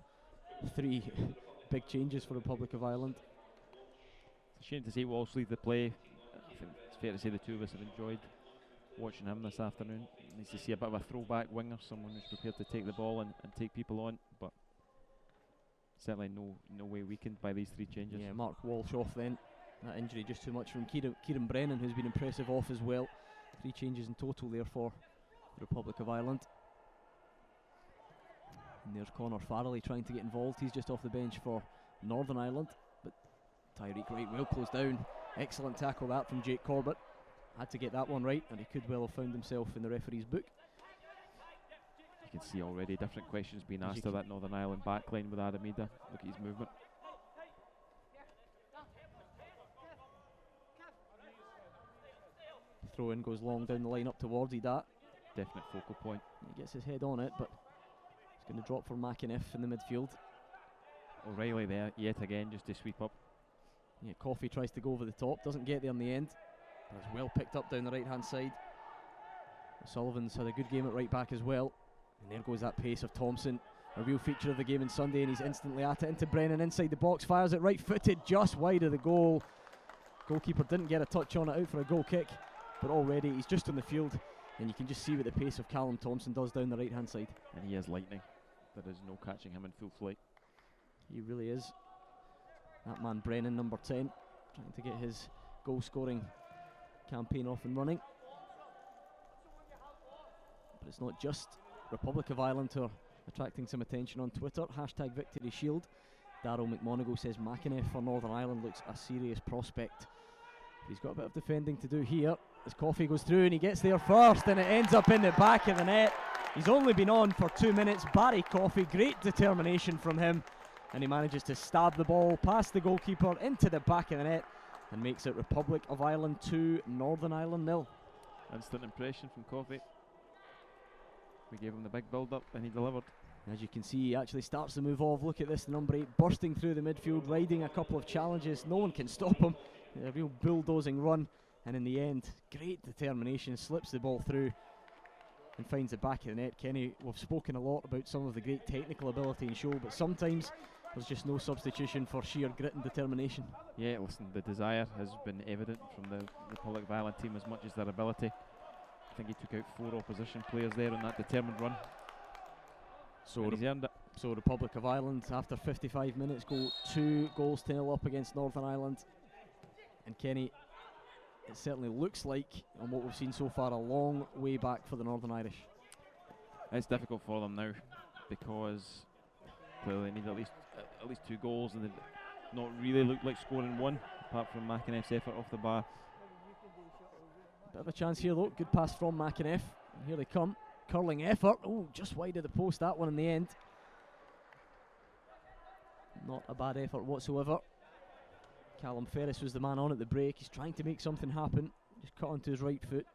S2: 3 big changes for the Republic of Ireland.
S4: It's a shame to see Walsh leave the play. I think it's fair to say the two of us have enjoyed watching him this afternoon. Needs to see a bit of a throwback winger, someone who's prepared to take the ball and take people on, but certainly no way weakened by these 3 changes.
S2: Yeah, Mark Walsh off then. That injury just too much from Kieran Brennan, who's been impressive, off as well. 3 changes in total there for the Republic of Ireland. And there's Conor Farrelly trying to get involved. He's just off the bench for Northern Ireland, but Tyreek Wright well closed down. Excellent tackle that from Jake Corbett. Had to get that one right, and he could well have found himself in the referee's book.
S4: You can see already different questions being asked of that Northern Ireland backline with Adam Ida. Look at his movement.
S2: Throw in goes long down the line up towards Ida.
S4: Definite focal point.
S2: He gets his head on it, but it's going to drop for McInniff in the midfield.
S4: O'Reilly there yet again just to sweep up.
S2: Yeah, Coffey tries to go over the top, doesn't get there in the end. But it's well picked up down the right hand side. Sullivan's had a good game at right back as well. And there goes that pace of Thompson, a real feature of the game on Sunday, and he's instantly at it into Brennan inside the box, fires it right footed just wide of the goal. Goalkeeper didn't get a touch on it, out for a goal kick, but already he's just on the field, and you can just see what the pace of Callum Thompson does down the right hand side.
S4: And he is lightning. There is no catching him in full flight.
S2: He really is. That man Brennan, number 10, trying to get his goal scoring campaign off and running. But it's not just Republic of Ireland who are attracting some attention on Twitter. Hashtag Victory Shield. Darryl McMonagle says McInniff for Northern Ireland looks a serious prospect. He's got a bit of defending to do here as Coffey goes through, and he gets there first, and it ends up in the back of the net. He's only been on for 2 minutes. Barry Coffey, great determination from him, and he manages to stab the ball past the goalkeeper into the back of the net and makes it Republic of Ireland 2, Northern Ireland 0.
S4: Instant impression from Coffey. We gave him the big build up and he delivered.
S2: As you can see, he actually starts to move off. Look at this, number 8 bursting through the midfield, riding a couple of challenges. No one can stop him. A real bulldozing run, and in the end, great determination, slips the ball through and finds the back of the net. Kenny, we've spoken a lot about some of the great technical ability in show, but sometimes there's just no substitution for sheer grit and determination.
S4: Yeah, listen, the desire has been evident from the Republic of Ireland team as much as their ability. I think he took out 4 opposition players there on that determined run. So he's earned it.
S2: So Republic of Ireland, after 55 minutes, go 2 goals to 0 up against Northern Ireland. And Kenny, it certainly looks like, on what we've seen so far, a long way back for the Northern Irish.
S4: It's difficult for them now because clearly they need at least 2 goals, and they've not really looked like scoring one, apart from McInniff's effort off the bar.
S2: Bit of a chance here though, good pass from McInniff. And here they come, curling effort. Oh, just wide of the post, that one in the end. Not a bad effort whatsoever. Callum Ferris was the man on at the break. He's trying to make something happen. Just cut onto his right foot.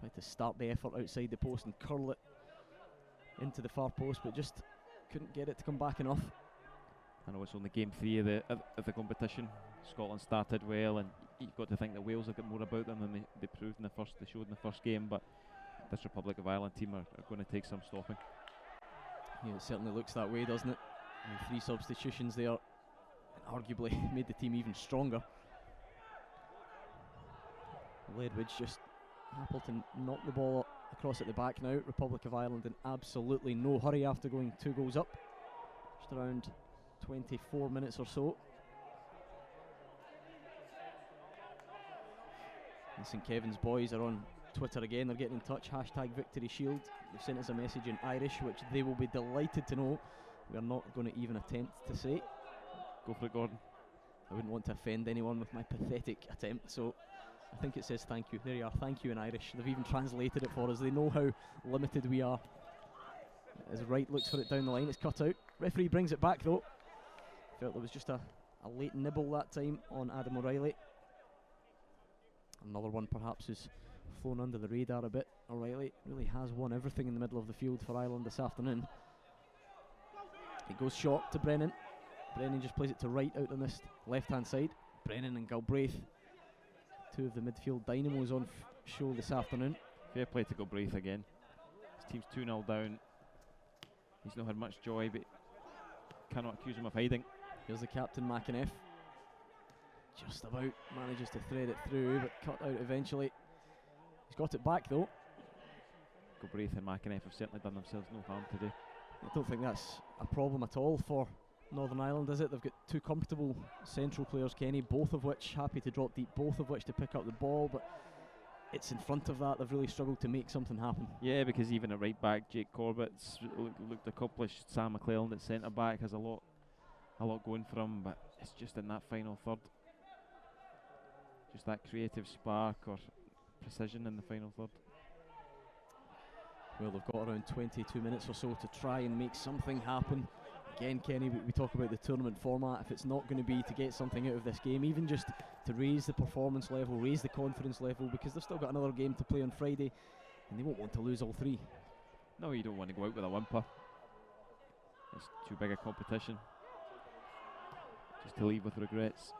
S2: Tried to start the effort outside the post and curl it into the far post, but just couldn't get it to come back enough.
S4: I know it's only game 3 of the competition. Scotland started well, and you've got to think that Wales have got more about them than they proved in the first. They showed in the first game, but this Republic of Ireland team are going to take some stopping.
S2: Yeah, it certainly looks that way, doesn't it? And 3 substitutions there, arguably made the team even stronger. Ledwidge just happened to knock the ball across at the back now. Republic of Ireland in absolutely no hurry after going 2 goals up. Just around 24 minutes or so. And St Kevin's boys are on Twitter again. They're getting in touch. Hashtag Victory Shield. They've sent us a message in Irish, which they will be delighted to know we are not going to even attempt to say.
S4: Go for it, Gordon.
S2: I wouldn't want to offend anyone with my pathetic attempt, so I think it says thank you. There you are, thank you in Irish. They've even translated it for us. They know how limited we are. As Wright looks for it down the line, it's cut out. Referee brings it back though. Felt there was just a late nibble that time on Adam O'Reilly. Another one perhaps who's flown under the radar a bit. O'Reilly really has won everything in the middle of the field for Ireland this afternoon. It goes short to Brennan. Brennan just plays it to Wright out on this left-hand side. Brennan and Galbraith, two of the midfield dynamos on show this afternoon.
S4: Fair play to Galbraith again. His team's 2-0 down. He's not had much joy, but cannot accuse him of hiding.
S2: Here's the captain, McInnes. Just about manages to thread it through, but cut out eventually. He's got it back though.
S4: Galbraith and McInnes have certainly done themselves no harm today.
S2: I don't think that's a problem at all for Northern Ireland, is it? They've got two comfortable central players, Kenny, both of which happy to drop deep, both of which to pick up the ball, but it's in front of that they've really struggled to make something happen.
S4: Yeah, because even at right back, Jake Corbett's looked accomplished. Sam McClelland at centre back has a lot going for him, but it's just in that final third. Just that creative spark or precision in the final third.
S2: Well, they've got around 22 minutes or so to try and make something happen. Again, Kenny, we talk about the tournament format. If it's not going to be to get something out of this game, even just to raise the performance level, raise the confidence level, because they've still got another game to play on Friday, and they won't want to lose all three.
S4: No, you don't want to go out with a whimper. It's too big a competition. Just to leave with regrets.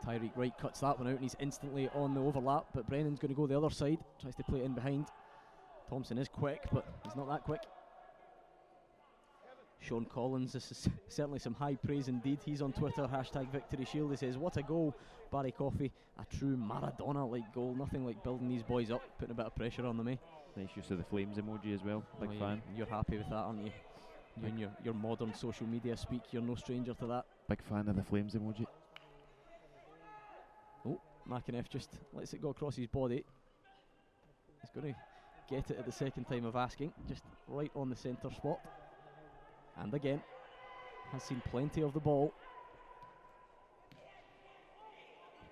S2: Tyreek Wright cuts that one out, and he's instantly on the overlap, but Brennan's going to go the other side, tries to play it in behind. Thompson is quick, but he's not that quick. Sean Collins, this is certainly some high praise indeed. He's on Twitter, hashtag Victory Shield. He says, what a goal, Barry Coffey. A true Maradona-like goal. Nothing like building these boys up, putting a bit of pressure on them, eh?
S4: Nice use of the flames emoji as well. Big fan.
S2: You're happy with that, aren't you? You and your modern social media speak, you're no stranger to that.
S4: Big fan of the flames emoji.
S2: Oh, McInnes just lets it go across his body. He's going to get it at the second time of asking, just right on the centre spot. And again, has seen plenty of the ball.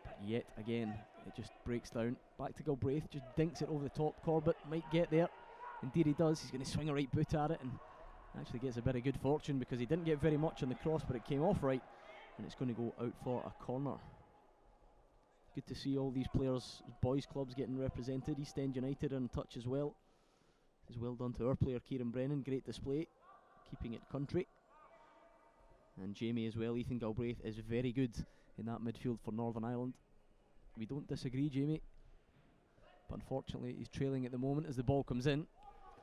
S2: But yet again, it just breaks down. Back to Galbraith, just dinks it over the top. Corbett might get there. Indeed he does. He's going to swing a right boot at it and actually gets a bit of good fortune because he didn't get very much on the cross, but it came off right. And it's going to go out for a corner. Good to see all these players, boys clubs getting represented. East End United are in touch as well. As well done to our player Kieran Brennan, great display, keeping it country. And Jamie as well, Ethan Galbraith is very good in that midfield for Northern Ireland. We don't disagree, Jamie, but unfortunately he's trailing at the moment as the ball comes in.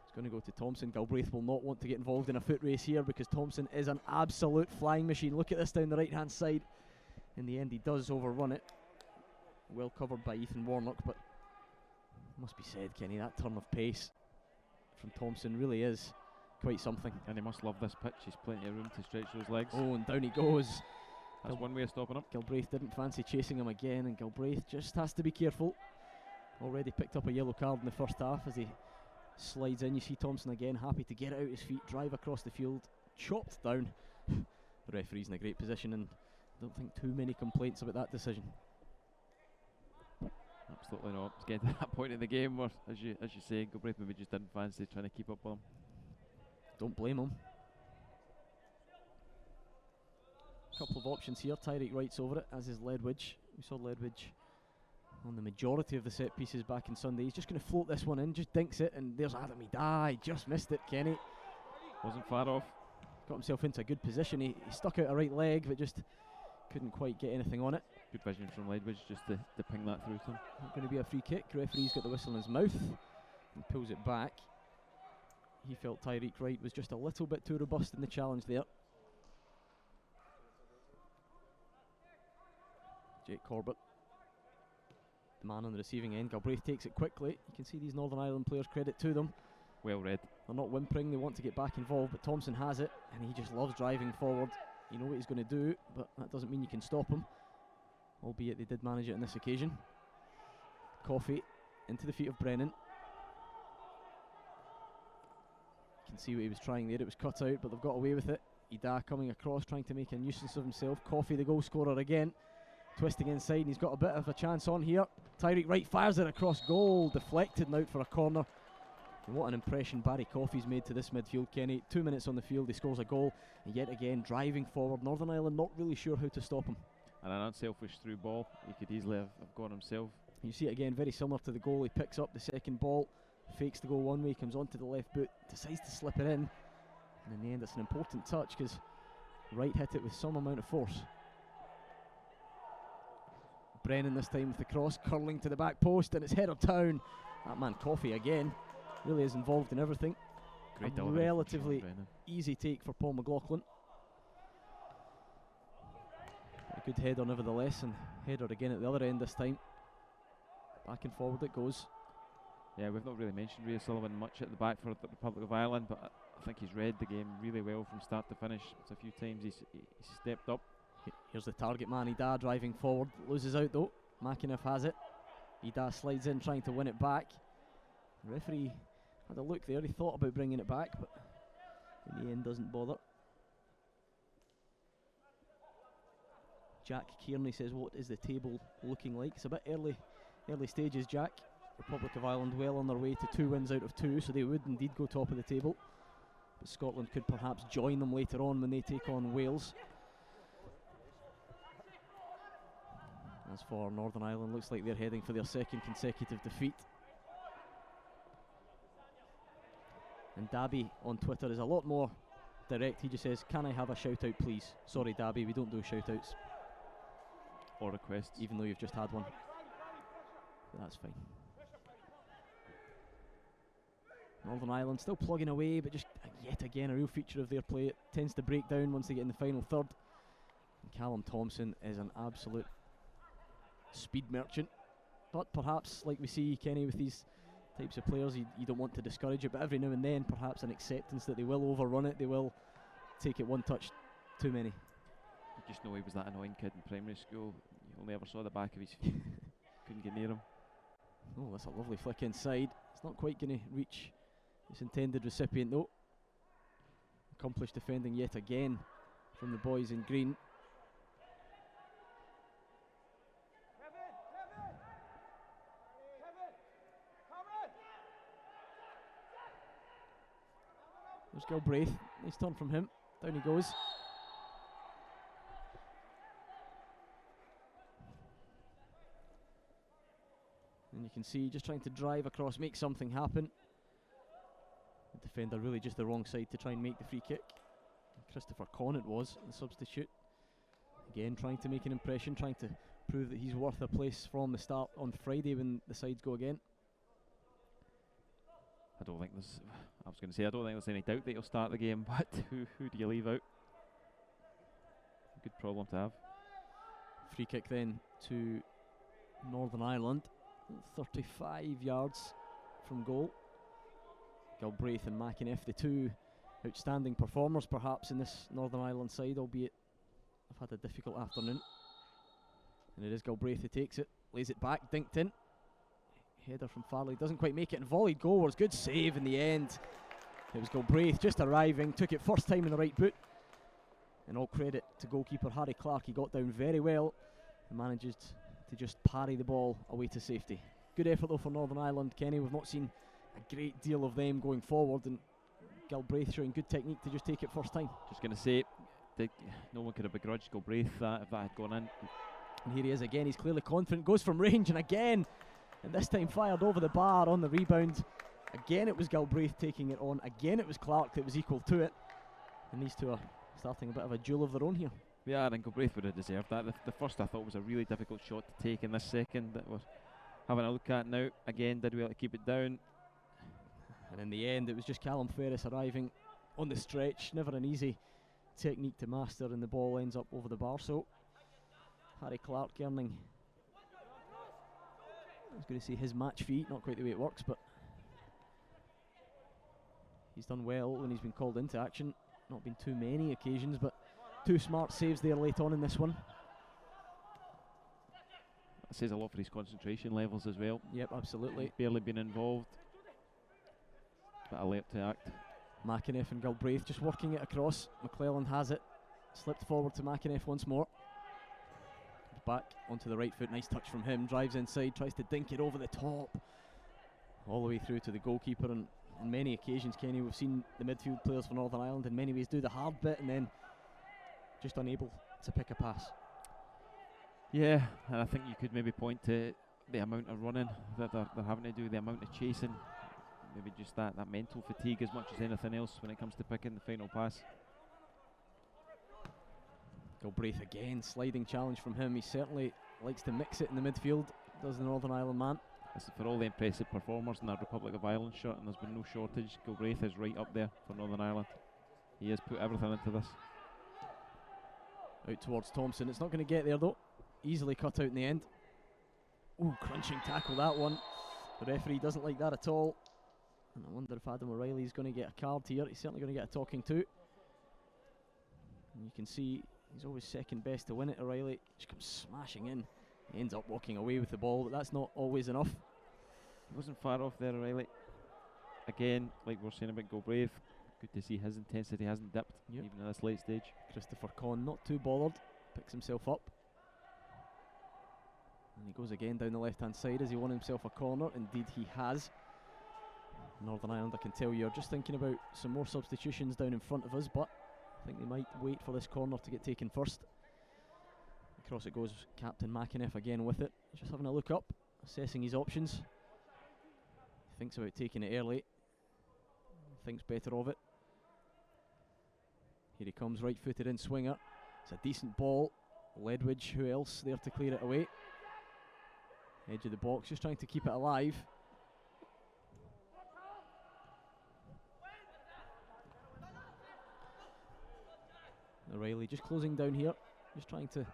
S2: It's going to go to Thompson. Galbraith will not want to get involved in a foot race here because Thompson is an absolute flying machine. Look at this down the right hand side. In the end he does overrun it. Well covered by Ethan Warnock, but must be said, Kenny, that turn of pace from Thompson really is quite something.
S4: And he must love this pitch. He's plenty of room to stretch those legs.
S2: Oh, and down he goes.
S4: That's one way of stopping him.
S2: Galbraith didn't fancy chasing him again, and Galbraith just has to be careful. Already picked up a yellow card in the first half as he slides in. You see Thompson again, happy to get out his feet, drive across the field, chopped down. The referee's in a great position, and I don't think too many complaints about that decision.
S4: Absolutely not. It's getting to that point in the game where, as you say, Galbraith maybe just didn't fancy trying to keep up with him.
S2: Don't blame him. Couple of options here. Tyreek Wright's over it, as is Ledwidge. We saw Ledwidge on the majority of the set pieces back in Sunday. He's just going to float this one in, just dinks it, and there's Adam. He just missed it, Kenny.
S4: Wasn't far off.
S2: Got himself into a good position. He stuck out a right leg, but just couldn't quite get anything on it.
S4: Good vision from Ledwidge just to ping that through to him.
S2: Not going to be a free kick. Referee's got the whistle in his mouth and pulls it back. He felt Tyreek Wright was just a little bit too robust in the challenge there. Jake Corbett man on the receiving end. Galbraith takes it quickly. You can see these Northern Ireland players, credit to them.
S4: Well read.
S2: They're not whimpering, they want to get back involved, but Thompson has it, and he just loves driving forward. You know what he's going to do, but that doesn't mean you can stop him. Albeit they did manage it on this occasion. Coffey into the feet of Brennan. You can see what he was trying there, it was cut out, but they've got away with it. Ida coming across, trying to make a nuisance of himself. Coffey, the goal scorer again, twisting inside, and he's got a bit of a chance on here. Tyreek Wright fires it across goal, deflected and out for a corner. And what an impression Barry Coffey's made to this midfield, Kenny. 2 minutes on the field, he scores a goal, and yet again driving forward. Northern Ireland not really sure how to stop him.
S4: And an unselfish through ball. He could easily have gone himself.
S2: You see it again, very similar to the goal. He picks up the second ball, fakes the goal one way, comes onto the left boot, decides to slip it in. And in the end, it's an important touch because Wright hit it with some amount of force. Brennan this time with the cross, curling to the back post, and it's headed down. That man Coffey again really is involved in everything.
S4: Great
S2: a
S4: delivery from
S2: relatively
S4: Brennan.
S2: easy take for Paul McLaughlin. A good header nevertheless, and header again at the other end this time. Back and forward it goes.
S4: Yeah, we've not really mentioned Ray Sullivan much at the back for the Republic of Ireland, but I think he's read the game really well from start to finish. It's a few times he's stepped up.
S2: Here's the target man, Ida driving forward, loses out though. McAniff has it. Ida slides in trying to win it back. The referee had a look there, he thought about bringing it back, but in the end doesn't bother. Jack Kearney says, what is the table looking like? It's a bit early stages, Jack. Republic of Ireland well on their way to 2 wins out of 2, so they would indeed go top of the table. But Scotland could perhaps join them later on when they take on Wales. As for Northern Ireland, looks like they're heading for their second consecutive defeat. And Dabby on Twitter is a lot more direct. He just says, can I have a shout out please? Sorry Dabby, we don't do shout outs.
S4: Or requests.
S2: Even though you've just had one. But that's fine. Northern Ireland still plugging away, but just yet again a real feature of their play. It tends to break down once they get in the final third. And Callum Thompson is an absolute speed merchant. But perhaps, like we see, Kenny, with these types of players, you don't want to discourage it, but every now and then perhaps an acceptance that they will overrun it, they will take it one touch too many.
S4: You just know he was that annoying kid in primary school. You only ever saw the back of his feet. Couldn't get near him.
S2: Oh, that's a lovely flick inside. It's not quite going to reach its intended recipient though. Accomplished defending yet again from the boys in green. There's Galbraith, nice turn from him, down he goes. And you can see just trying to drive across, make something happen. The defender really just the wrong side to try and make the free kick. Christopher Conn it was, the substitute. Again trying to make an impression, trying to prove that he's worth a place from the start on Friday when the sides go again.
S4: I don't think there's any doubt that he'll start the game, but who do you leave out? Good problem to have.
S2: Free kick then to Northern Ireland, 35 yards from goal. Galbraith and McAniff, the two outstanding performers perhaps in this Northern Ireland side, albeit I've had a difficult afternoon. And it is Galbraith who takes it, lays it back, dinked in. Header from Farley, doesn't quite make it, and volleyed goal was good save in the end. It was Galbraith just arriving, took it first time in the right boot. And all credit to goalkeeper Harry Clark, he got down very well and managed to just parry the ball away to safety. Good effort though for Northern Ireland, Kenny. We've not seen a great deal of them going forward, and Galbraith showing good technique to just take it first time.
S4: Just going to say, no one could have begrudged Galbraith that if that had gone in.
S2: And here he is again, he's clearly confident, goes from range, and again, and this time fired over the bar on the rebound. Again it was Galbraith taking it on, again it was Clark that was equal to it. And these two are starting a bit of a duel of their own here.
S4: Yeah, I think Galbraith would have deserved that. The first I thought was a really difficult shot to take, in this second that we're having a look at now, again did well to keep it down.
S2: And in the end it was just Callum Ferris arriving on the stretch, never an easy technique to master, and the ball ends up over the bar. So Harry Clark earning I was going to say his match fee, not quite the way it works, but he's done well when he's been called into action. Not been too many occasions, but 2 smart saves there late on in this one.
S4: That says a lot for his concentration levels as well.
S2: Yep, absolutely.
S4: Barely been involved, but alert to act.
S2: McAneff and Galbraith just working it across. McClelland has it. Slipped forward to McAneff once more. Back onto the right foot. Nice touch from him. Drives inside. Tries to dink it over the top. All the way through to the goalkeeper. And on many occasions, Kenny, we've seen the midfield players for Northern Ireland in many ways do the hard bit and then just unable to pick a pass.
S4: Yeah, and I think you could maybe point to the amount of running that they're having to do, the amount of chasing. Maybe just that mental fatigue as much as anything else when it comes to picking the final pass.
S2: Galbraith again, sliding challenge from him. He certainly likes to mix it in the midfield, does the Northern Ireland man.
S4: Listen, for all the impressive performers in that Republic of Ireland shirt, and there's been no shortage, Galbraith is right up there for Northern Ireland. He has put everything into this.
S2: Out towards Thompson. It's not going to get there though. Easily cut out in the end. Ooh, crunching tackle that one. The referee doesn't like that at all. And I wonder if Adam O'Reilly's going to get a card here. He's certainly going to get a talking to. And you can see he's always second best to win it. O'Reilly just comes smashing in. He ends up walking away with the ball, but that's not always enough.
S4: He wasn't far off there, O'Reilly. Again, like we're saying about Galbraith, good to see his intensity hasn't dipped, even at this late stage.
S2: Christopher Conn not too bothered. Picks himself up. And he goes again down the left-hand side. Has he won himself a corner? Indeed he has. Northern Ireland, I can tell you, are just thinking about some more substitutions down in front of us, but I think they might wait for this corner to get taken first. Across it goes, Captain McAneff again with it. Just having a look up, assessing his options. He thinks about taking it early. Thinks better of it. Here he comes, right-footed in swinger. It's a decent ball. Ledwidge, who else there to clear it away? Edge of the box, just trying to keep it alive. O'Reilly just closing down here, just trying to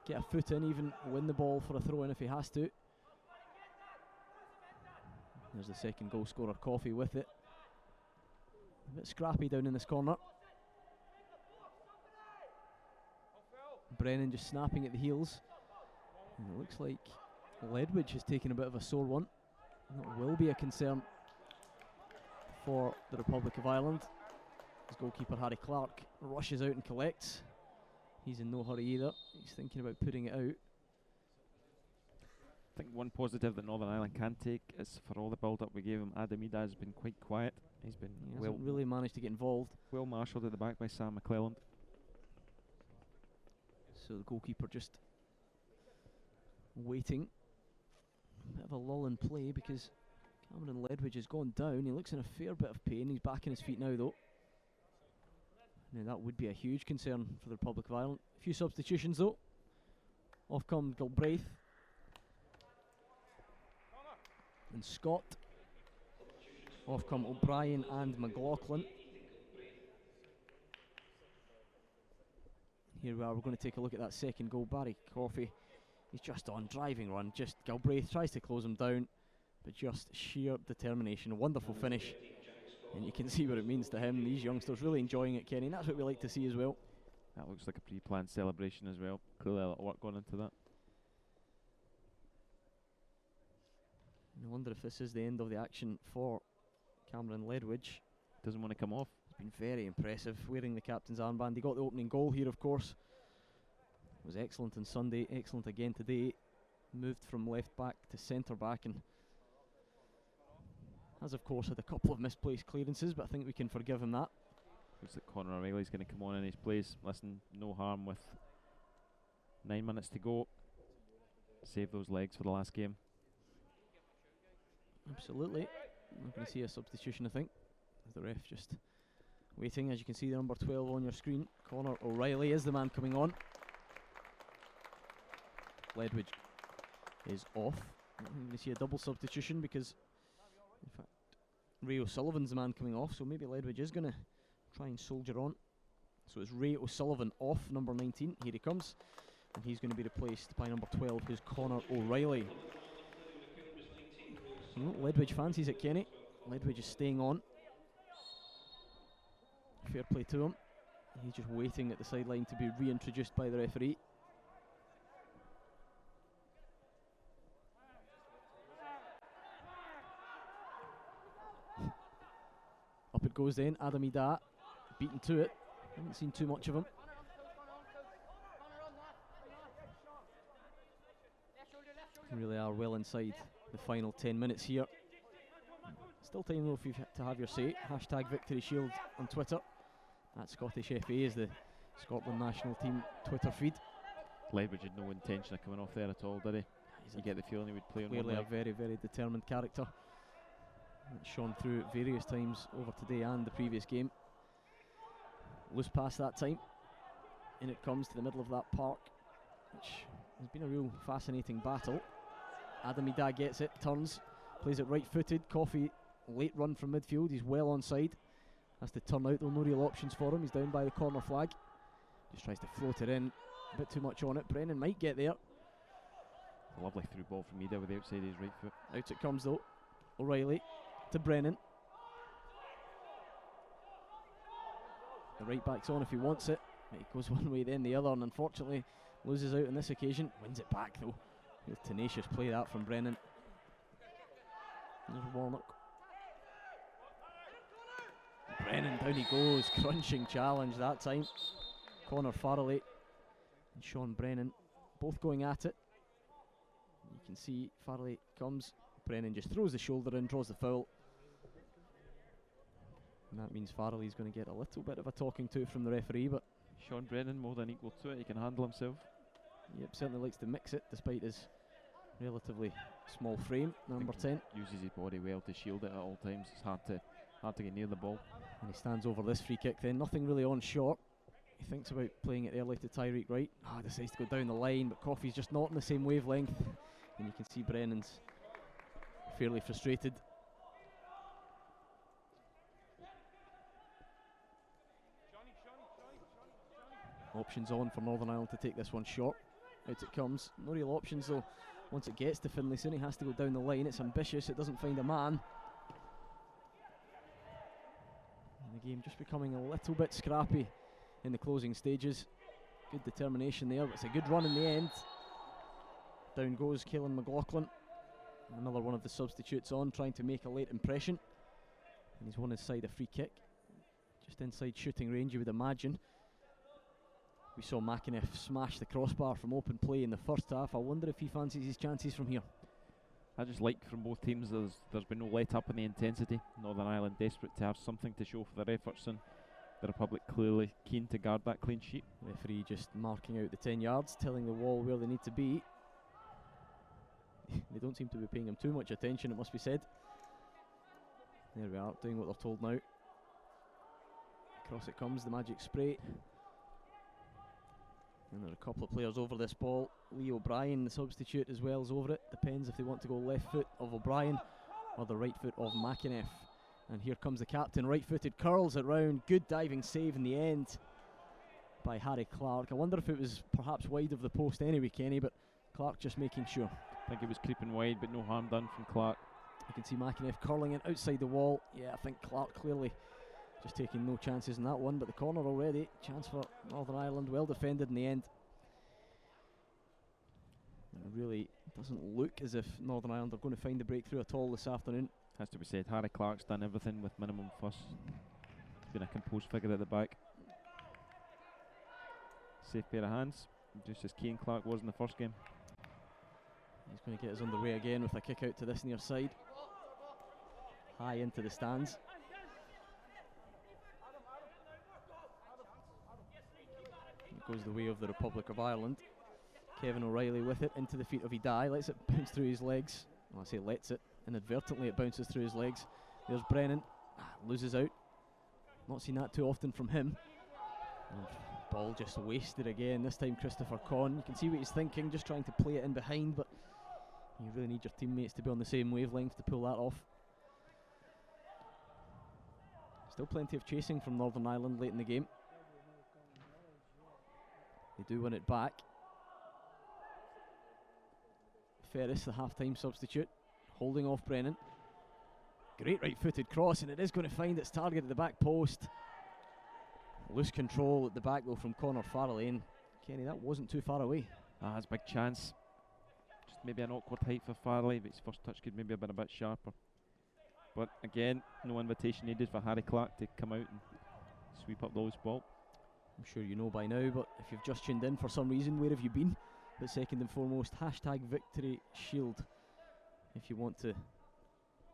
S2: get a foot in, even win the ball for a throw in if he has to. There's the second goal scorer, Coffey, with it. A bit scrappy down in this corner. Brennan just snapping at the heels. And it looks like Ledwidge has taken a bit of a sore one. That will be a concern for the Republic of Ireland. As goalkeeper Harry Clark rushes out and collects. He's in no hurry either. He's thinking about putting it out.
S4: I think one positive that Northern Ireland can take is for all the build-up we gave him, Adam Ida has been quite quiet. He
S2: hasn't really managed to get involved.
S4: Well marshalled at the back by Sam McClelland.
S2: So the goalkeeper just waiting. A bit of a lull in play because Cameron Ledwidge has gone down. He looks in a fair bit of pain. He's back on his feet now though. Now that would be a huge concern for the Republic of Ireland. A few substitutions though. Off come Galbraith and Scott. Off come O'Brien and McLaughlin. Here we are, we're going to take a look at that second goal. Barry Coffey, he's just on, driving run. Just Galbraith tries to close him down, but just sheer determination. A wonderful finish. And you can see what it means to him. These youngsters really enjoying it, Kenny, and that's what we like to see as well.
S4: That looks like a pre-planned celebration as well. Clearly a lot of work going into that.
S2: I wonder if this is the end of the action for Cameron Ledwidge.
S4: Doesn't want to come off.
S2: He's been very impressive, wearing the captain's armband. He got the opening goal here, of course. Was excellent on Sunday, excellent again today. Moved from left back to centre back and has, of course, had a couple of misplaced clearances, but I think we can forgive him that.
S4: Looks like Conor O'Reilly's going to come on in his place. Listen, no harm with 9 minutes to go. Save those legs for the last game.
S2: Absolutely. I'm going to see a substitution, I think. The ref just waiting. As you can see, the number 12 on your screen. Conor O'Reilly is the man coming on. Ledwidge is off. I'm going to see a double substitution because, in fact, Ray O'Sullivan's the man coming off, so maybe Ledwidge is going to try and soldier on. So it's Ray O'Sullivan off, number 19. Here he comes. And he's going to be replaced by number 12, who's Conor O'Reilly. Ledwidge fancies it, Kenny. Ledwidge is staying on. Fair play to him. He's just waiting at the sideline to be reintroduced by the referee. Up it goes then, Adam Ida, beaten to it. Haven't seen too much of him. Really are well inside the final 10 minutes here. Still time though if you've to have your say. Hashtag Victory Shield on Twitter. At Scottish FA is the Scotland national team Twitter feed.
S4: Ledwidge had no intention of coming off there at all, did he? You get the feeling he would play on one
S2: Clearly
S4: leg.
S2: a very, very determined character. It's shone through at various times over today and the previous game. Loose pass that time. In it comes to the middle of that park, which has been a real fascinating battle. Adam Ida gets it, turns, plays it right-footed. Coffey, late run from midfield, he's well onside. Has to turn out though, no real options for him. He's down by the corner flag. Just tries to float it in, a bit too much on it. Brennan might get there.
S4: A lovely through ball from Ida with the outside of his right foot.
S2: Out it comes though. O'Reilly to Brennan. The right back's on if he wants it. It goes one way then the other, and unfortunately loses out on this occasion. Wins it back though. Real tenacious play that from Brennan. There's Warnock. Brennan, down he goes. Crunching challenge that time. Connor Farrelly and Sean Brennan both going at it. You can see Farrelly comes. Brennan just throws the shoulder in, draws the foul. And that means Farrelly's going to get a little bit of a talking to from the referee, but
S4: Sean Brennan more than equal to it. He can handle himself.
S2: yep, certainly likes to mix it despite his relatively small frame, number 10.
S4: Uses his body well to shield it at all times. It's hard to get near the ball.
S2: And he stands over this free kick then, nothing really on short. He thinks about playing it early to Tyreek Wright. Decides to go down the line, but Coffey's just not in the same wavelength. And you can see Brennan's fairly frustrated. Options on for Northern Ireland to take this one short. Out it comes. No real options though. Once it gets to Finlayson, he has to go down the line. It's ambitious, it doesn't find a man. And the game just becoming a little bit scrappy in the closing stages. Good determination there, but it's a good run in the end. Down goes Caelan McLaughlin. Another one of the substitutes on, trying to make a late impression. And he's won inside a free kick. Just inside shooting range, you would imagine. We saw McInniff smash the crossbar from open play in the first half. I wonder if he fancies his chances from here.
S4: I just like from both teams there's been no let up in the intensity. Northern Ireland desperate to have something to show for their efforts, and the Republic clearly keen to guard that clean sheet.
S2: Referee just marking out the 10 yards, telling the wall where they need to be. They don't seem to be paying him too much attention, it must be said. There we are, doing what they're told now. Across it comes, the magic spray. And there are a couple of players over this ball. Lee O'Brien, the substitute, as well, is over it. Depends if they want to go left foot of O'Brien or the right foot of McInniff. And here comes the captain, right-footed, curls it round. Good diving save in the end by Harry Clark. I wonder if it was perhaps wide of the post anyway, Kenny, but Clark just making sure.
S4: I think it was creeping wide, but no harm done from Clark.
S2: You can see McInniff curling it outside the wall. Yeah, I think Clark clearly just taking no chances in that one, but the corner already. Chance for Northern Ireland, well defended in the end. And it really doesn't look as if Northern Ireland are going to find the breakthrough at all this afternoon.
S4: Has to be said, Harry Clark's done everything with minimum fuss. He's been a composed figure at the back. Safe pair of hands, just as Cian Clark was in the first game.
S2: He's going to get us underway again with a kick out to this near side. High into the stands. It goes the way of the Republic of Ireland. Kevin O'Reilly with it into the feet of Idai. Lets it bounce through his legs. Well, I say lets it. Inadvertently it bounces through his legs. There's Brennan. Loses out. Not seen that too often from him. And ball just wasted again. This time Christopher Conn. You can see what he's thinking. Just trying to play it in behind, but you really need your teammates to be on the same wavelength to pull that off. Still plenty of chasing from Northern Ireland late in the game. They do win it back. Ferris, the half-time substitute, holding off Brennan. Great right-footed cross, and it is going to find its target at the back post. Loose control at the back though from Connor Farrelly, and Kenny, that wasn't too far away.
S4: That's a big chance. Just maybe an awkward height for Farrelly, but his first touch could maybe have been a bit sharper. But again, no invitation needed for Harry Clark to come out and sweep up the loose ball.
S2: I'm sure you know by now, but if you've just tuned in for some reason, where have you been? But second and foremost, hashtag Victory Shield. If you want to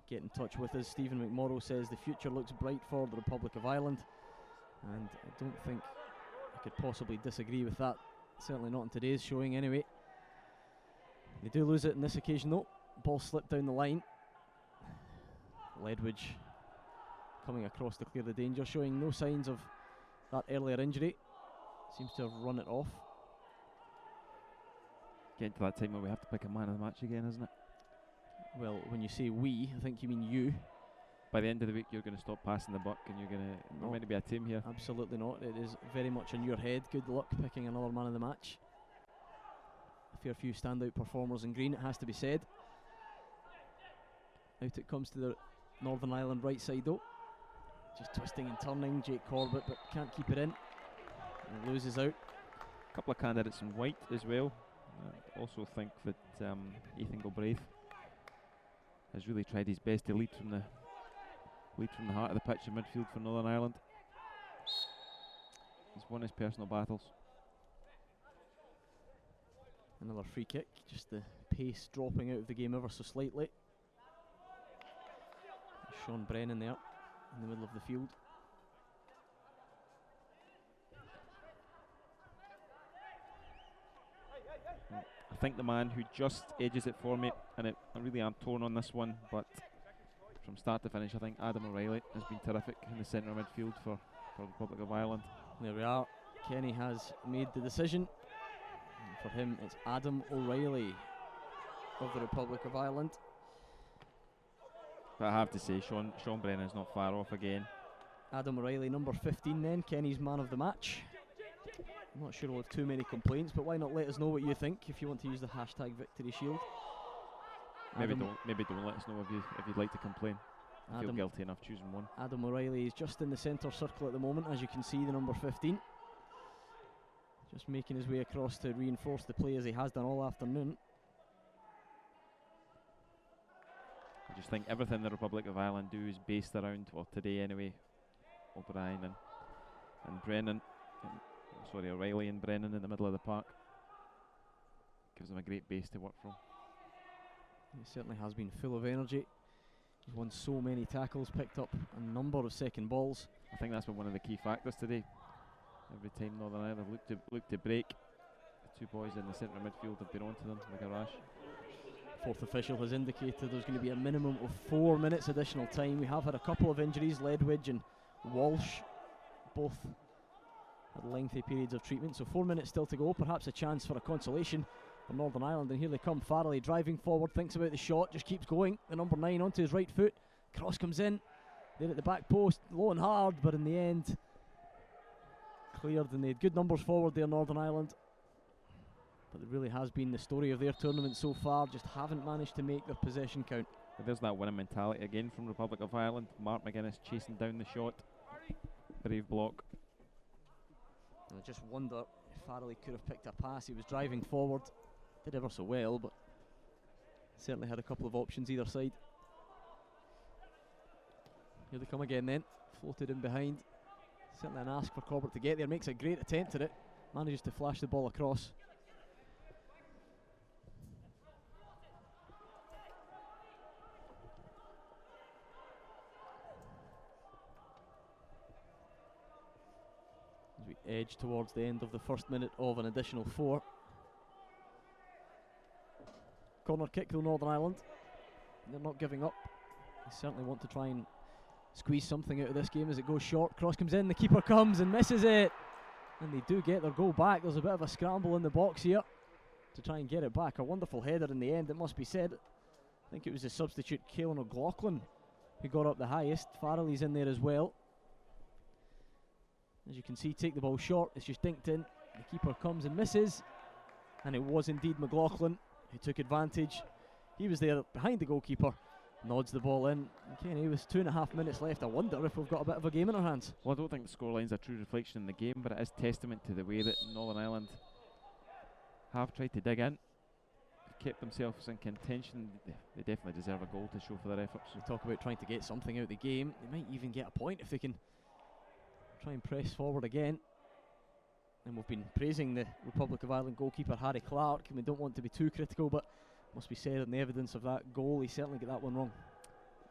S2: get in touch with us, Stephen McMorrow says the future looks bright for the Republic of Ireland, and I don't think I could possibly disagree with that. Certainly not in today's showing anyway. They do lose it on this occasion though. Ball slipped down the line. Ledwidge coming across to clear the danger, showing no signs of that earlier injury. Seems to have run it off.
S4: Getting to that time where we have to pick a man of the match again, isn't it?
S2: Well, when you say we, I think you mean you.
S4: By the end of the week, you're going to stop passing the buck, and you're going to. We're meant to be a team here.
S2: Absolutely not. It is very much in your head. Good luck picking another man of the match. A fair few standout performers in green, it has to be said. Out it comes to the Northern Ireland right side though. Just twisting and turning, Jake Corbett, but can't keep it in. And loses out.
S4: A couple of candidates in white as well. I also think that Ethan Galbraith has really tried his best to lead from the heart of the pitch in midfield for Northern Ireland. He's won his personal battles.
S2: Another free kick, just the pace dropping out of the game ever so slightly. Sean Brennan there in the middle of the field.
S4: I think the man who just edges it for me, and I really am torn on this one, but from start to finish, I think Adam O'Reilly has been terrific in the centre midfield for the Republic of Ireland.
S2: There we are. Kenny has made the decision. And for him, it's Adam O'Reilly of the Republic of Ireland.
S4: But I have to say, Sean Brennan's not far off again.
S2: Adam O'Reilly, number 15 then, Kenny's man of the match. I'm not sure we'll have too many complaints, but why not let us know what you think if you want to use the hashtag Victory Shield.
S4: Maybe don't let us know if you'd like to complain. I feel guilty enough choosing one.
S2: Adam O'Reilly is just in the centre circle at the moment, as you can see, the number 15. Just making his way across to reinforce the play as he has done all afternoon.
S4: I just think everything the Republic of Ireland do is based around, well, today anyway, O'Brien and Brennan. O'Reilly and Brennan in the middle of the park. Gives them a great base to work from.
S2: He certainly has been full of energy. He's won so many tackles, picked up a number of second balls.
S4: I think that's been one of the key factors today. Every time Northern Ireland looked to break, the two boys in the centre midfield have been onto them like a rash.
S2: Fourth official has indicated there's going to be a minimum of 4 minutes additional time. We have had a couple of injuries, Ledwidge and Walsh, both had lengthy periods of treatment, so 4 minutes still to go. Perhaps a chance for a consolation for Northern Ireland, and here they come. Farrelly driving forward, thinks about the shot, just keeps going. The number 9 onto his right foot, cross comes in, there at the back post, low and hard, but in the end cleared, and they had good numbers forward there, Northern Ireland. But it really has been the story of their tournament so far, just haven't managed to make their possession count.
S4: But there's that winning mentality again from Republic of Ireland. Mark McGuinness chasing down the shot, brave block.
S2: And I just wonder if Farrelly could have picked a pass. He was driving forward, did ever so well, but certainly had a couple of options either side. Here they come again then, floated in behind. Certainly an ask for Corbett to get there, makes a great attempt at it, manages to flash the ball across. As we edge towards the end of the first minute of an additional 4. Corner kick though, Northern Ireland. They're not giving up. They certainly want to try and squeeze something out of this game as it goes short. Cross comes in, the keeper comes and misses it. And they do get their goal back. There's a bit of a scramble in the box here to try and get it back. A wonderful header in the end, it must be said. I think it was the substitute, Caelan O'Loughlin, who got up the highest. Farrelly's in there as well. As you can see, take the ball short, it's just dinked in. The keeper comes and misses. And it was indeed McLaughlin who took advantage. He was there behind the goalkeeper, nods the ball in. Kenny, with 2.5 minutes left, I wonder if we've got a bit of a game in our hands.
S4: Well, I don't think the scoreline's a true reflection in the game, but it is testament to the way that Northern Ireland have tried to dig in, kept themselves in contention. They definitely deserve a goal to show for their efforts.
S2: We talk about trying to get something out of the game. They might even get a point if they can try and press forward again. And we've been praising the Republic of Ireland goalkeeper Harry Clark, and we don't want to be too critical, but must be said on the evidence of that goal, he certainly got that one wrong.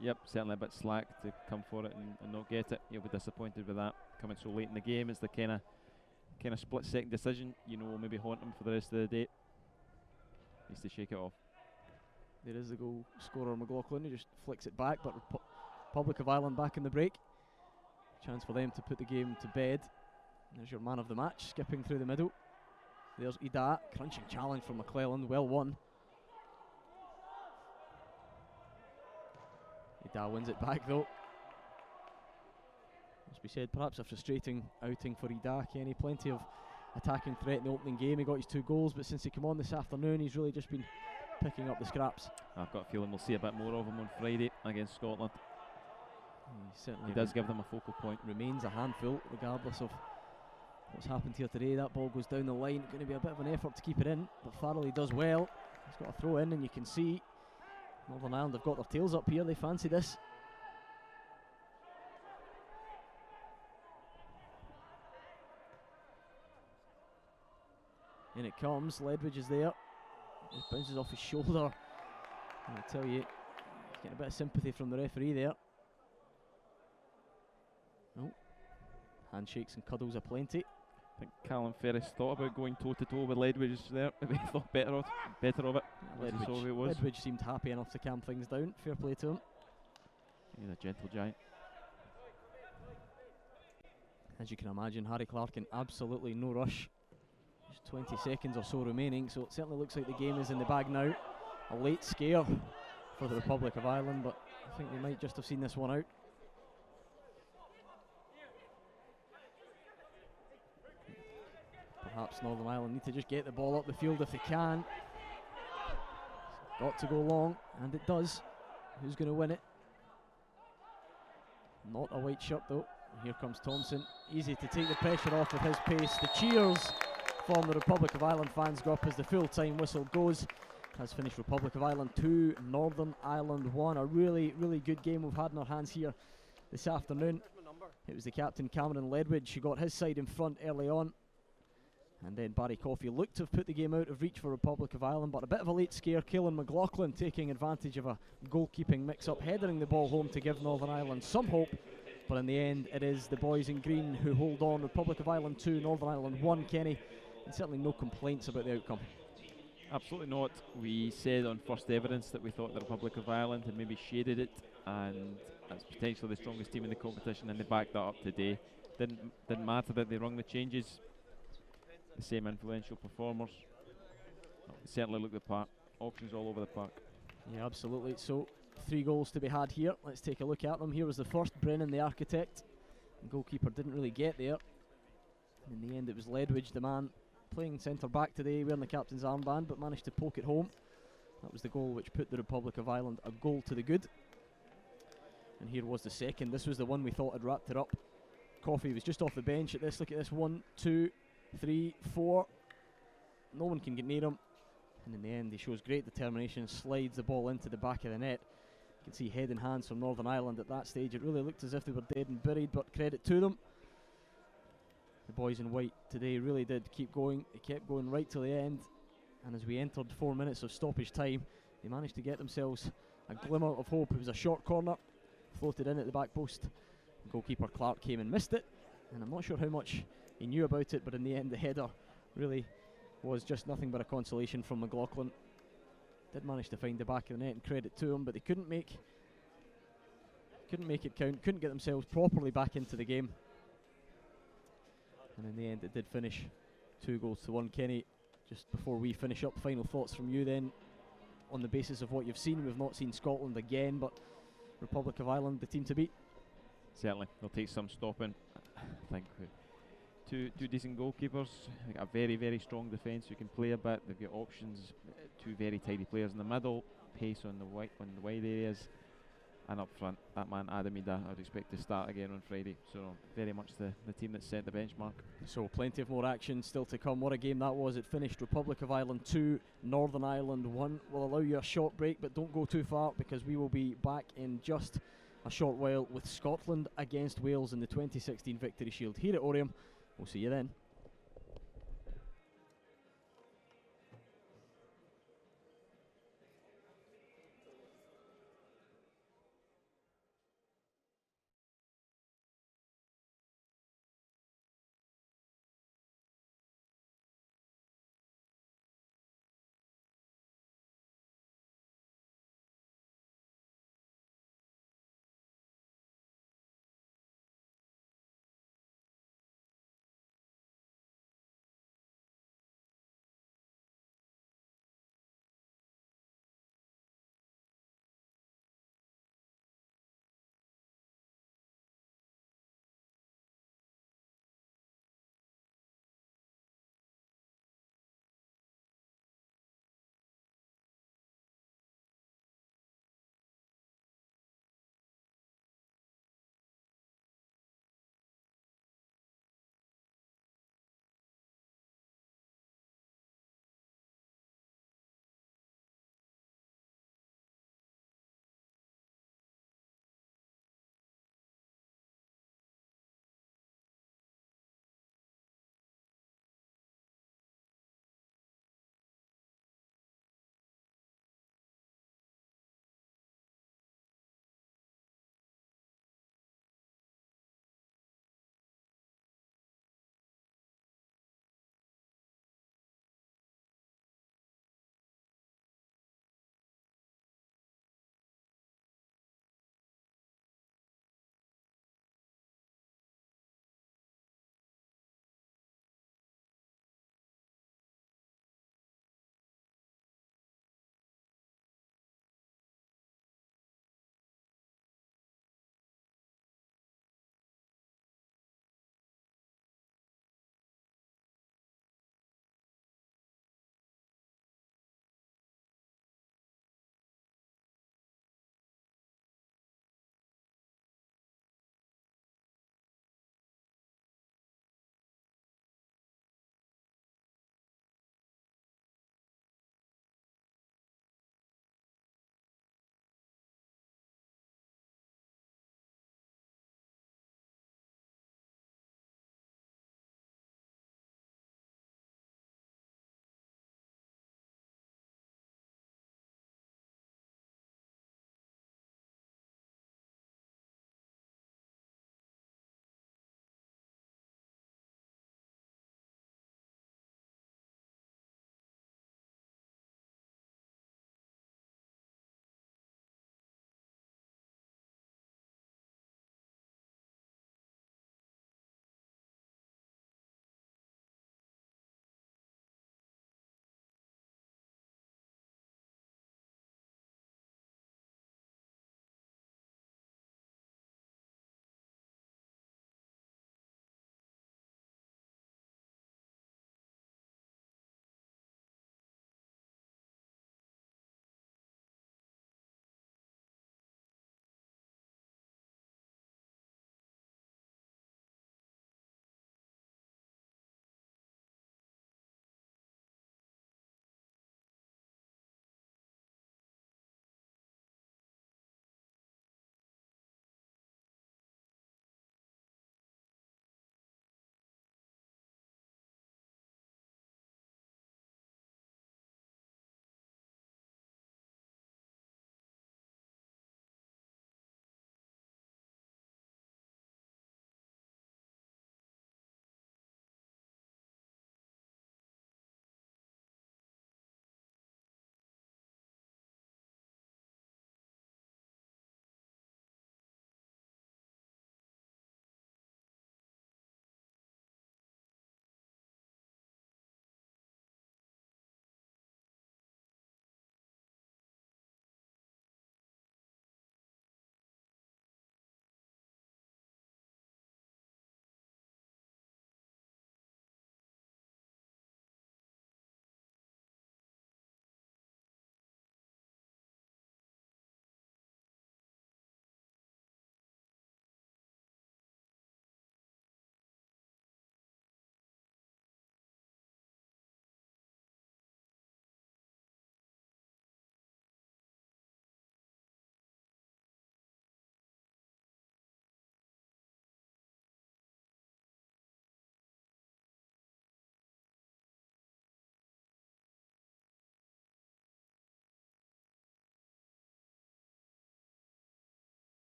S4: Yep, certainly a bit slack to come for it and not get it. You'll be disappointed with that coming so late in the game. It's the kind of split-second decision, you know, will maybe haunt him for the rest of the day. Needs to shake it off.
S2: There is the goal scorer McLaughlin, he just flicks it back, but Republic of Ireland back in the break. Chance for them to put the game to bed. There's your man of the match, skipping through the middle. There's Ida, crunching challenge from McClelland, well won. Ida wins it back though. Must be said, perhaps a frustrating outing for Ida. Kenny, plenty of attacking threat in the opening game. He got his 2 goals, but since he came on this afternoon, he's really just been picking up the scraps.
S4: I've got a feeling we'll see a bit more of him on Friday against Scotland.
S2: Certainly
S4: he does give them a focal point.
S2: Remains a handful, regardless of what's happened here today. That ball goes down the line. Going to be a bit of an effort to keep it in, but Farrelly does well. He's got a throw in, and you can see Northern Ireland have got their tails up here. They fancy this. In it comes. Ledwidge is there. Just bounces off his shoulder. And I tell you, he's getting a bit of sympathy from the referee there. Oh, handshakes and cuddles aplenty.
S4: I think Callum Ferris thought about going toe-to-toe with Ledwidge there. Maybe he thought better of it.
S2: Ledwidge seemed happy enough to calm things down. Fair play to him.
S4: He's a gentle giant.
S2: As you can imagine, Harry Clark in absolutely no rush. Just 20 seconds or so remaining, so it certainly looks like the game is in the bag now. A late scare for the Republic of Ireland, but I think they might just have seen this one out. Perhaps Northern Ireland need to just get the ball up the field if they can. It's got to go long, and it does. Who's going to win it? Not a white shirt though. Here comes Thompson. Easy to take the pressure off with his pace. The cheers from the Republic of Ireland fans go up as the full-time whistle goes. Has finished Republic of Ireland 2, Northern Ireland 1. A really, really good game we've had in our hands here this afternoon. It was the captain, Cameron Ledwidge, who got his side in front early on. And then Barry Coffey looked to have put the game out of reach for Republic of Ireland, but a bit of a late scare. Caolan McLaughlin taking advantage of a goalkeeping mix-up, headering the ball home to give Northern Ireland some hope. But in the end, it is the boys in green who hold on. Republic of Ireland 2, Northern Ireland 1, Kenny. And certainly no complaints about the outcome.
S4: Absolutely not. We said on first evidence that we thought the Republic of Ireland had maybe shaded it, and that's potentially the strongest team in the competition, and they backed that up today. Didn't matter that they rung the changes. The same influential performers. They certainly look the part. Options all over the park.
S2: Yeah, absolutely. So 3 goals to be had here. Let's take a look at them. Here was the first. Brennan, the architect. The goalkeeper didn't really get there. In the end, it was Ledwidge, the man playing centre back today, wearing the captain's armband, but managed to poke it home. That was the goal which put the Republic of Ireland a goal to the good. And here was the second. This was the one we thought had wrapped it up. Coffey was just off the bench at this. Look at this. 1, 2, 3, 4. No one can get near him. And in the end, he shows great determination, slides the ball into the back of the net. You can see head and hands from Northern Ireland at that stage. It really looked as if they were dead and buried, but credit to them. The boys in white today really did keep going. They kept going right till the end. And as we entered 4 minutes of stoppage time, they managed to get themselves a glimmer of hope. It was a short corner, floated in at the back post. Goalkeeper Clark came and missed it. And I'm not sure how much he knew about it, but in the end the header really was just nothing but a consolation from McLaughlin. Did manage to find the back of the net, and credit to him, but they couldn't make it count, couldn't get themselves properly back into the game. And in the end it did finish 2-1. Kenny, just before we finish up, final thoughts from you then on the basis of what you've seen. We've not seen Scotland again, but Republic of Ireland the team to beat.
S4: Certainly, they'll take some stopping. I think two decent goalkeepers. They've got a very, very strong defence who can play a bit. They've got options, 2 very tidy players in the middle. pace on the wide areas. And up front, that man Adamida, I'd expect to start again on Friday. So very much the team that set the benchmark.
S2: So plenty of more action still to come. What a game that was. It finished Republic of Ireland 2, Northern Ireland 1. We'll allow you a short break, but don't go too far, because we will be back in just a short while with Scotland against Wales in the 2016 Victory Shield here at Oriam. We'll see you then.